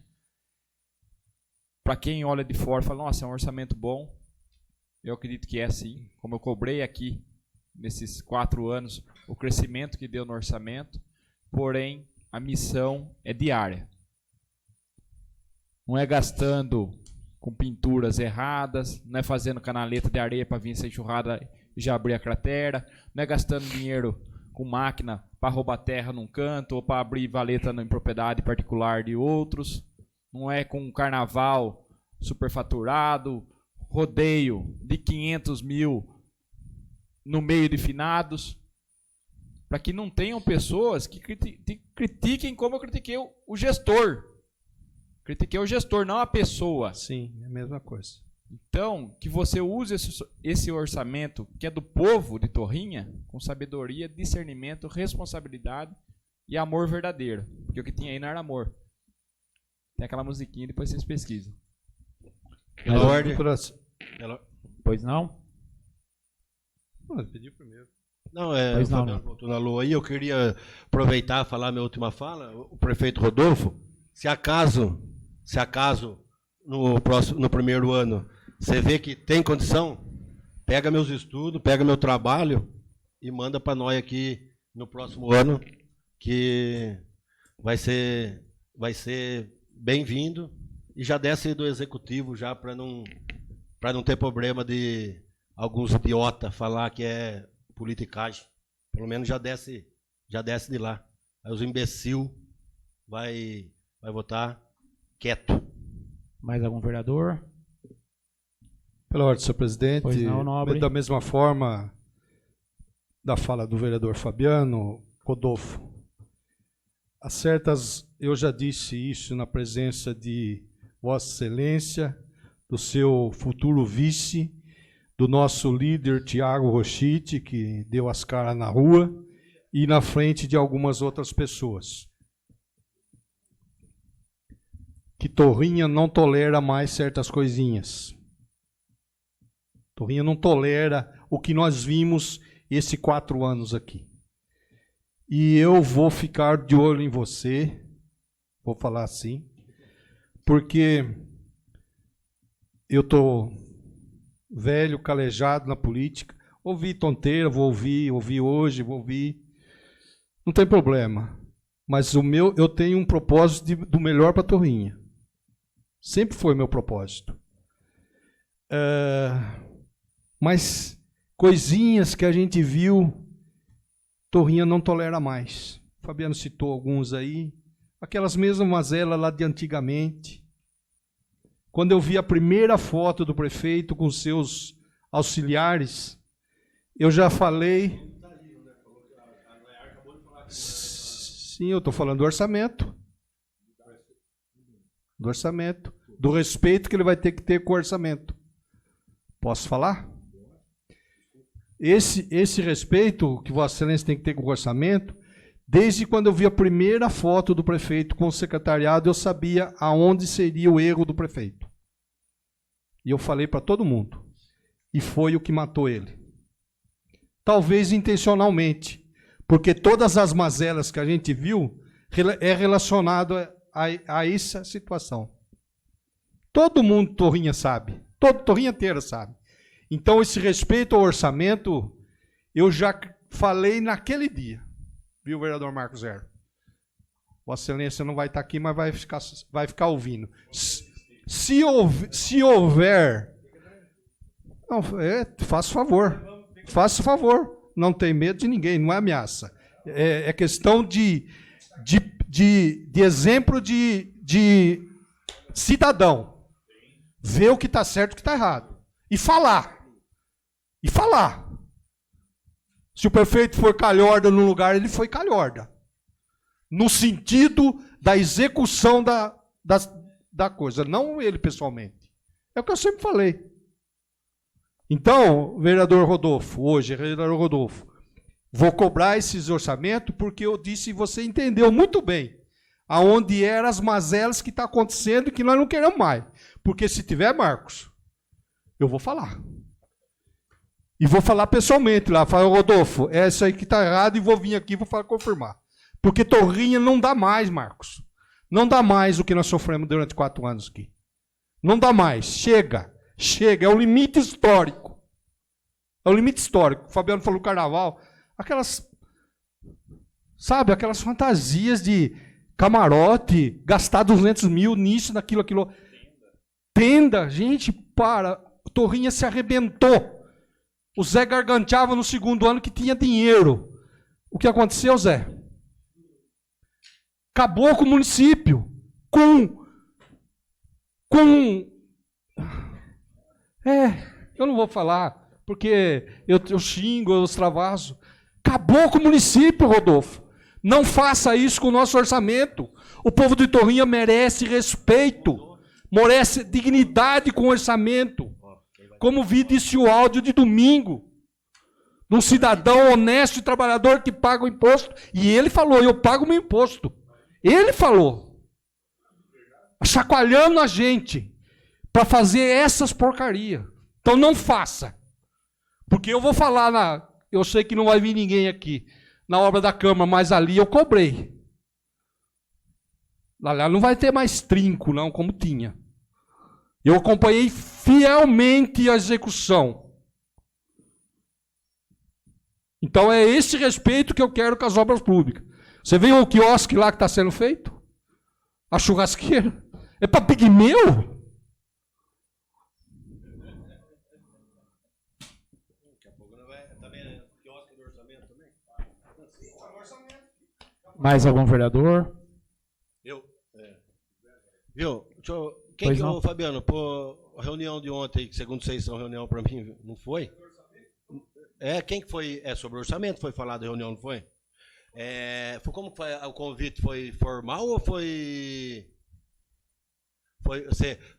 Para quem olha de fora, fala, nossa, é um orçamento bom. Eu acredito que é sim. Como eu cobrei aqui nesses 4 anos, o crescimento que deu no orçamento, porém, a missão é diária. Não é gastando com pinturas erradas, não é fazendo canaleta de areia para vir ser enxurrada e já abrir a cratera, não é gastando dinheiro com máquina para roubar terra num canto ou para abrir valeta em propriedade particular de outros, não é com carnaval superfaturado, rodeio de 500 mil no meio de finados, para que não tenham pessoas que critiquem como eu critiquei o gestor. Critiquei o gestor, não a pessoa. Sim, é a mesma coisa. Então, que você use esse orçamento, que é do povo de Torrinha, com sabedoria, discernimento, responsabilidade e amor verdadeiro. Porque o que tinha aí não era amor. Tem aquela musiquinha, depois vocês pesquisam. Pela ordem. Pois não? Ele pediu primeiro. Não, Pois não, Fabiano voltou na lua aí. Eu queria aproveitar e falar minha última fala. O prefeito Rodolfo, se acaso no primeiro ano você vê que tem condição, pega meus estudos, pega meu trabalho e manda para nós aqui no próximo ano, que vai ser bem-vindo, e já desce do executivo já para não ter problema de alguns idiotas falar que é politicagem. Pelo menos já desce de lá. Aí os imbecil vai votar quieto. Mais algum vereador? Pela ordem, senhor presidente, Pois não, nobre. da mesma forma da fala do vereador Fabiano, Rodolfo, eu já disse isso na presença de Vossa Excelência, do seu futuro vice, do nosso líder Tiago Rochite, que deu as caras na rua, e na frente de algumas outras pessoas. Que Torrinha não tolera mais certas coisinhas. Torrinha não tolera o que nós vimos esses 4 anos aqui. E eu vou ficar de olho em você, vou falar assim, porque eu estou velho, calejado na política, ouvi tonteira, vou ouvir hoje, vou ouvir, não tem problema. Mas eu tenho um propósito do melhor para Torrinha. Sempre foi meu propósito. Mas coisinhas que a gente viu, Torrinha não tolera mais. O Fabiano citou alguns aí. Aquelas mesmas mazelas lá de antigamente. Quando eu vi a primeira foto do prefeito com seus auxiliares, eu já falei... Sim, eu estou falando do orçamento. Do orçamento. Do respeito que ele vai ter que ter com o orçamento. Posso falar? Esse respeito que Vossa Excelência tem que ter com o orçamento, desde quando eu vi a primeira foto do prefeito com o secretariado, eu sabia aonde seria o erro do prefeito. E eu falei para todo mundo. E foi o que matou ele. Talvez intencionalmente, porque todas as mazelas que a gente viu é relacionado a essa situação. Todo mundo Torrinha sabe. Todo Torrinha inteira sabe. Então, esse respeito ao orçamento, eu já falei naquele dia. Viu, vereador Marcos Zero? Vossa Excelência não vai estar aqui, mas vai ficar ouvindo. Se houver... Não, faça favor. Faça favor. Não tem medo de ninguém, não é ameaça. É questão de exemplo de cidadão. Ver o que está certo e o que está errado. E falar. Se o prefeito for calhorda no lugar, ele foi calhorda. No sentido da execução da coisa, não ele pessoalmente. É o que eu sempre falei. Então, vereador Rodolfo, vou cobrar esses orçamentos porque eu disse e você entendeu muito bem aonde eram as mazelas que está acontecendo e que nós não queremos mais. Porque se tiver, Marcos, eu vou falar. E vou falar pessoalmente lá, falar, Rodolfo, é isso aí que está errado e vou vir aqui e vou falar, confirmar. Porque Torrinha não dá mais, Marcos. Não dá mais o que nós sofremos durante 4 anos aqui. Não dá mais. Chega. É o limite histórico. É o limite histórico. O Fabiano falou carnaval. Aquelas fantasias de camarote, gastar 200 mil nisso, naquilo, aquilo. Tenda, gente, para. Torrinha se arrebentou. O Zé garganteava no segundo ano que tinha dinheiro. O que aconteceu, Zé? Acabou com o município. Eu não vou falar, porque eu xingo, eu extravaso. Acabou com o município, Rodolfo. Não faça isso com o nosso orçamento. O povo de Torrinha merece respeito, merece dignidade com o orçamento. Como vi disse o áudio de domingo, de um cidadão honesto e trabalhador que paga o imposto. E ele falou, eu pago o meu imposto. Ele falou. Chacoalhando a gente para fazer essas porcarias. Então não faça. Porque eu vou falar, eu sei que não vai vir ninguém aqui, na obra da Câmara, mas ali eu cobrei. Lá não vai ter mais trinco, não, como tinha. Eu acompanhei fielmente a execução. Então é esse respeito que eu quero com as obras públicas. Você viu o quiosque lá que está sendo feito? A churrasqueira? É para pigmeu? Mais algum vereador? Viu? Quem que o Fabiano, pô, a reunião de ontem, que segundo vocês são reunião para mim, não foi? Quem que foi? Sobre orçamento foi falado a reunião, não foi? Como foi o convite? Foi formal ou foi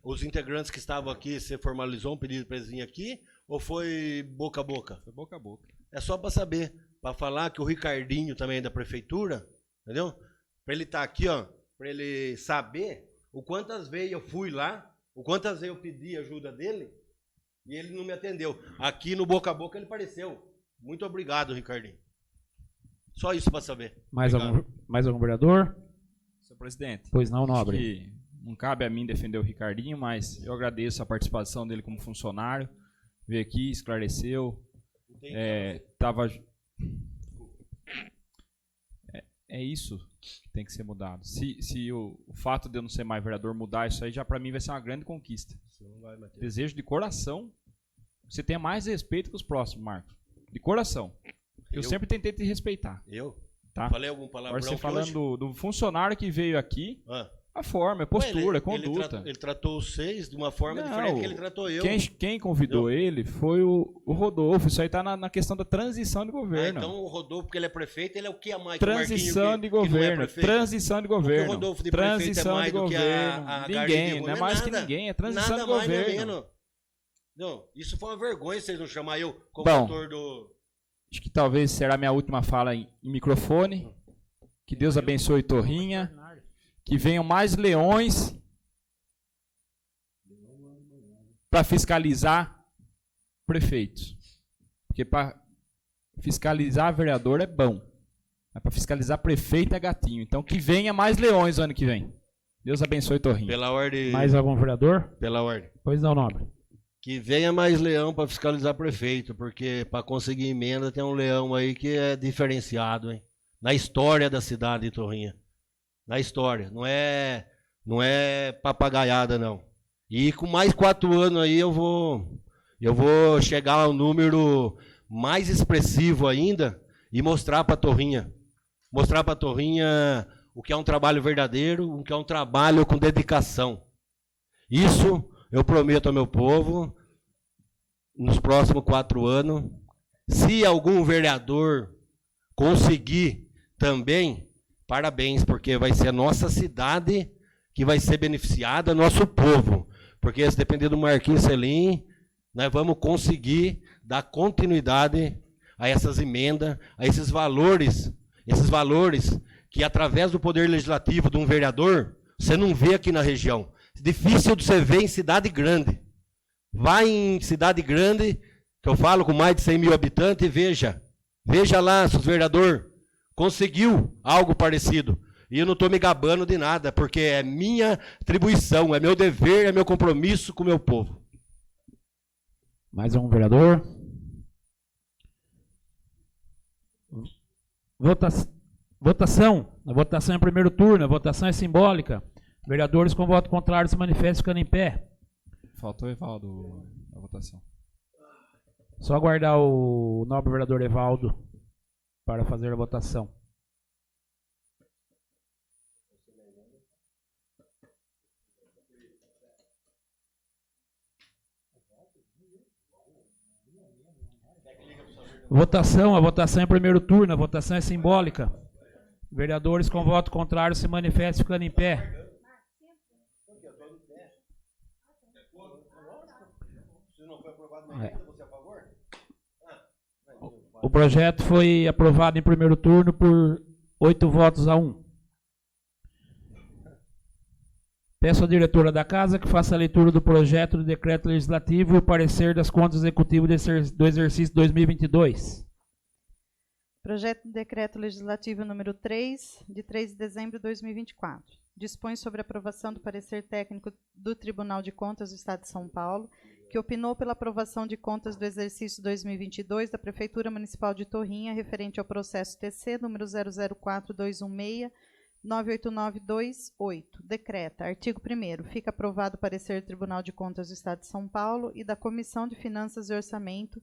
os integrantes que estavam aqui, você formalizou um pedido para eles virem aqui? Ou foi boca a boca? Foi boca a boca. É só para saber, para falar que o Ricardinho também é da prefeitura, entendeu? Para ele estar aqui, ó, para ele saber o quantas vezes eu fui lá, o quantas vezes eu pedi ajuda dele e ele não me atendeu. Aqui no boca a boca ele apareceu. Muito obrigado, Ricardinho. Só isso para saber. Mais algum vereador? Senhor presidente. Pois não, nobre. Que não cabe a mim defender o Ricardinho, mas eu agradeço a participação dele como funcionário. Veio aqui, esclareceu. É isso que tem que ser mudado. Se o fato de eu não ser mais vereador mudar isso aí, já para mim vai ser uma grande conquista. Desejo de coração que você tenha mais respeito com os próximos, Marcos. De coração. Eu sempre tentei te respeitar. Tá? Falei algum palavrão? Agora você falando do funcionário que veio aqui, a forma, é postura, é conduta. Ele tratou vocês de uma forma diferente que ele tratou eu. Quem convidou ele foi o Rodolfo. Isso aí está na questão da transição de governo. Então o Rodolfo, porque ele é prefeito, ele é o que a mais transição de governo. Transição de governo. O Rodolfo de prefeito é mais do que a ninguém, não é mais que ninguém, é transição de governo. Não, isso foi uma vergonha vocês não chamar eu como autor do... Acho que talvez será minha última fala em microfone. Que Deus abençoe Torrinha. Que venham mais leões para fiscalizar prefeitos. Porque para fiscalizar vereador é bom. Mas para fiscalizar prefeito é gatinho. Então que venha mais leões ano que vem. Deus abençoe Torrinha. Pela ordem. Mais algum vereador? Pela ordem. Pois não, nobre. que venha mais leão para fiscalizar prefeito, porque para conseguir emenda tem um leão aí que é diferenciado, hein? Na história da cidade de Torrinha. Na história. Não é papagaiada, não. E com mais 4 anos aí eu vou chegar ao número mais expressivo ainda e mostrar para Torrinha. Mostrar para Torrinha o que é um trabalho verdadeiro, o que é um trabalho com dedicação. Isso eu prometo ao meu povo, nos próximos 4 anos, se algum vereador conseguir também, parabéns, porque vai ser a nossa cidade que vai ser beneficiada, nosso povo. Porque se depender do Marquinhos Selim, nós vamos conseguir dar continuidade a essas emendas, a esses valores que através do poder legislativo de um vereador, você não vê aqui na região. Difícil de você ver em cidade grande. Vai em cidade grande, que eu falo com mais de 100 mil habitantes, e veja lá se o vereador conseguiu algo parecido. E eu não estou me gabando de nada, porque é minha atribuição, é meu dever, é meu compromisso com o meu povo. Mais um vereador. Votação. A votação é em primeiro turno, a votação é simbólica. Vereadores com voto contrário se manifestam ficando em pé. Faltou o Evaldo na votação. Só aguardar o nobre vereador Evaldo para fazer a votação. Votação, a votação é em primeiro turno, a votação é simbólica. Vereadores com voto contrário se manifestam ficando em pé. O projeto foi aprovado em primeiro turno por 8 votos a 1. Peço à diretora da casa que faça a leitura do projeto de decreto legislativo e o parecer das contas executivas do exercício 2022. Projeto de decreto legislativo número 3, de 3 de dezembro de 2024. Dispõe sobre a aprovação do parecer técnico do Tribunal de Contas do Estado de São Paulo, que opinou pela aprovação de contas do exercício 2022 da Prefeitura Municipal de Torrinha, referente ao processo TC número 004216-989228. Decreta. Artigo 1º. Fica aprovado o parecer do Tribunal de Contas do Estado de São Paulo e da Comissão de Finanças e Orçamento,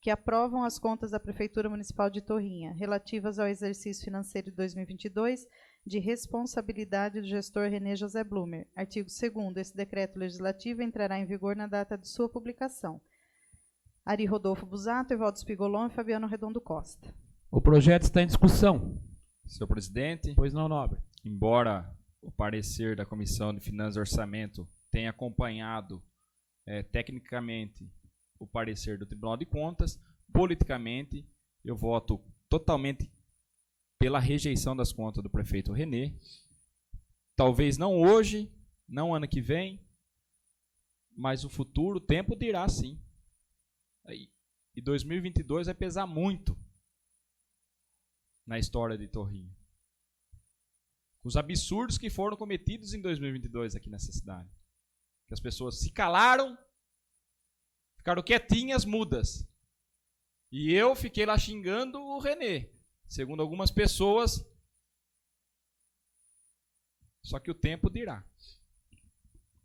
que aprovam as contas da Prefeitura Municipal de Torrinha, relativas ao exercício financeiro de 2022, de responsabilidade do gestor René José Blumer. Artigo 2º. Esse decreto legislativo entrará em vigor na data de sua publicação. Ari Rodolfo Busato, Evaldo Spigolon e Fabiano Redondo Costa. O projeto está em discussão. Senhor presidente, Pois não, nobre. embora o parecer da Comissão de Finanças e Orçamento tenha acompanhado tecnicamente o parecer do Tribunal de Contas, politicamente eu voto totalmente pela rejeição das contas do prefeito René. Talvez não hoje, não ano que vem, mas o futuro, o tempo dirá sim. E 2022 vai pesar muito na história de Torrinha. Os absurdos que foram cometidos em 2022 aqui nessa cidade. Que as pessoas se calaram, ficaram quietinhas, mudas. E eu fiquei lá xingando o René, segundo algumas pessoas. Só que o tempo dirá.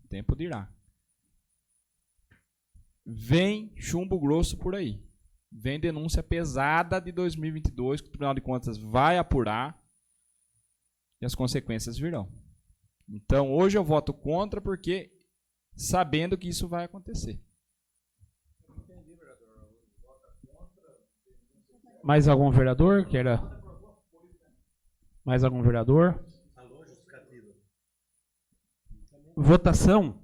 O tempo dirá. Vem chumbo grosso por aí. Vem denúncia pesada de 2022 que o Tribunal de Contas vai apurar e as consequências virão. Então, hoje eu voto contra porque sabendo que isso vai acontecer. Mais algum vereador? Mais algum vereador? Votação.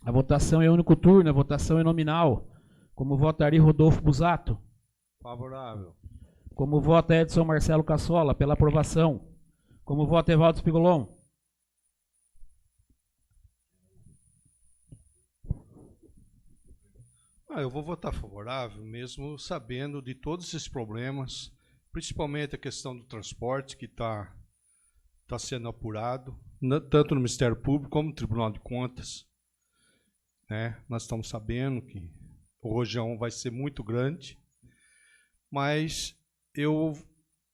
A votação é único turno, a votação é nominal. Como vota Ari Rodolfo Busato? Favorável. Como vota Edson Marcelo Cassola? Pela aprovação. Como vota Evaldo Spigolon? Eu vou votar favorável, mesmo sabendo de todos esses problemas, principalmente a questão do transporte, que está sendo apurado, tanto no Ministério Público como no Tribunal de Contas. né? Nós estamos sabendo que o rojão vai ser muito grande, mas a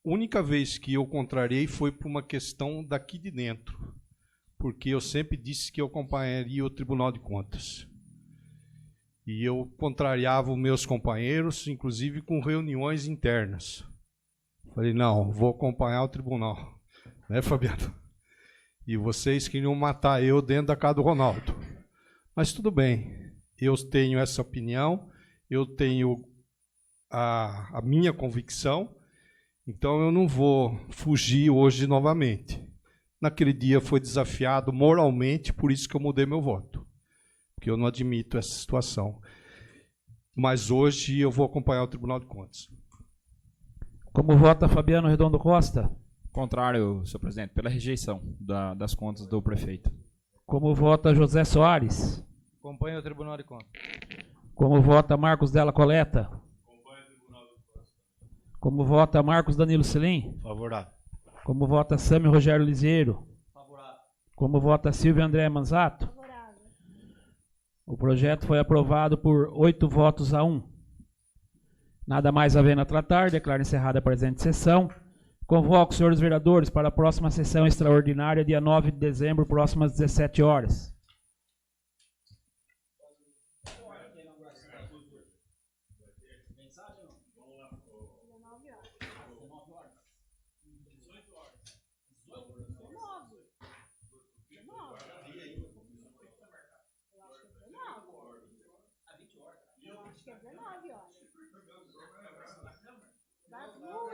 única vez que eu contrariei foi por uma questão daqui de dentro, porque eu sempre disse que eu acompanharia o Tribunal de Contas. E eu contrariava os meus companheiros, inclusive com reuniões internas. Falei, não, vou acompanhar o tribunal. Né, Fabiano? E vocês queriam matar eu dentro da casa do Ronaldo. Mas tudo bem, eu tenho essa opinião, eu tenho a minha convicção, então eu não vou fugir hoje novamente. Naquele dia foi desafiado moralmente, por isso que eu mudei meu voto. Porque eu não admito essa situação. Mas hoje eu vou acompanhar o Tribunal de Contas. Como vota Fabiano Redondo Costa? Contrário, senhor presidente, pela rejeição das contas do prefeito. Como vota José Soares? Acompanha o Tribunal de Contas. Como vota Marcos Della Coleta? Como vota Marcos Danilo Selim? Favorável. Como vota Sâmio Rogério Liseiro? Favorável. Como vota Silvio André Manzato? Favorável. O projeto foi aprovado por 8 votos a 1. Nada mais havendo a tratar, declaro encerrada a presente sessão. Convoco os senhores vereadores para a próxima sessão extraordinária, dia 9 de dezembro, próximas 17 horas. Acho que é 19 horas. Das 2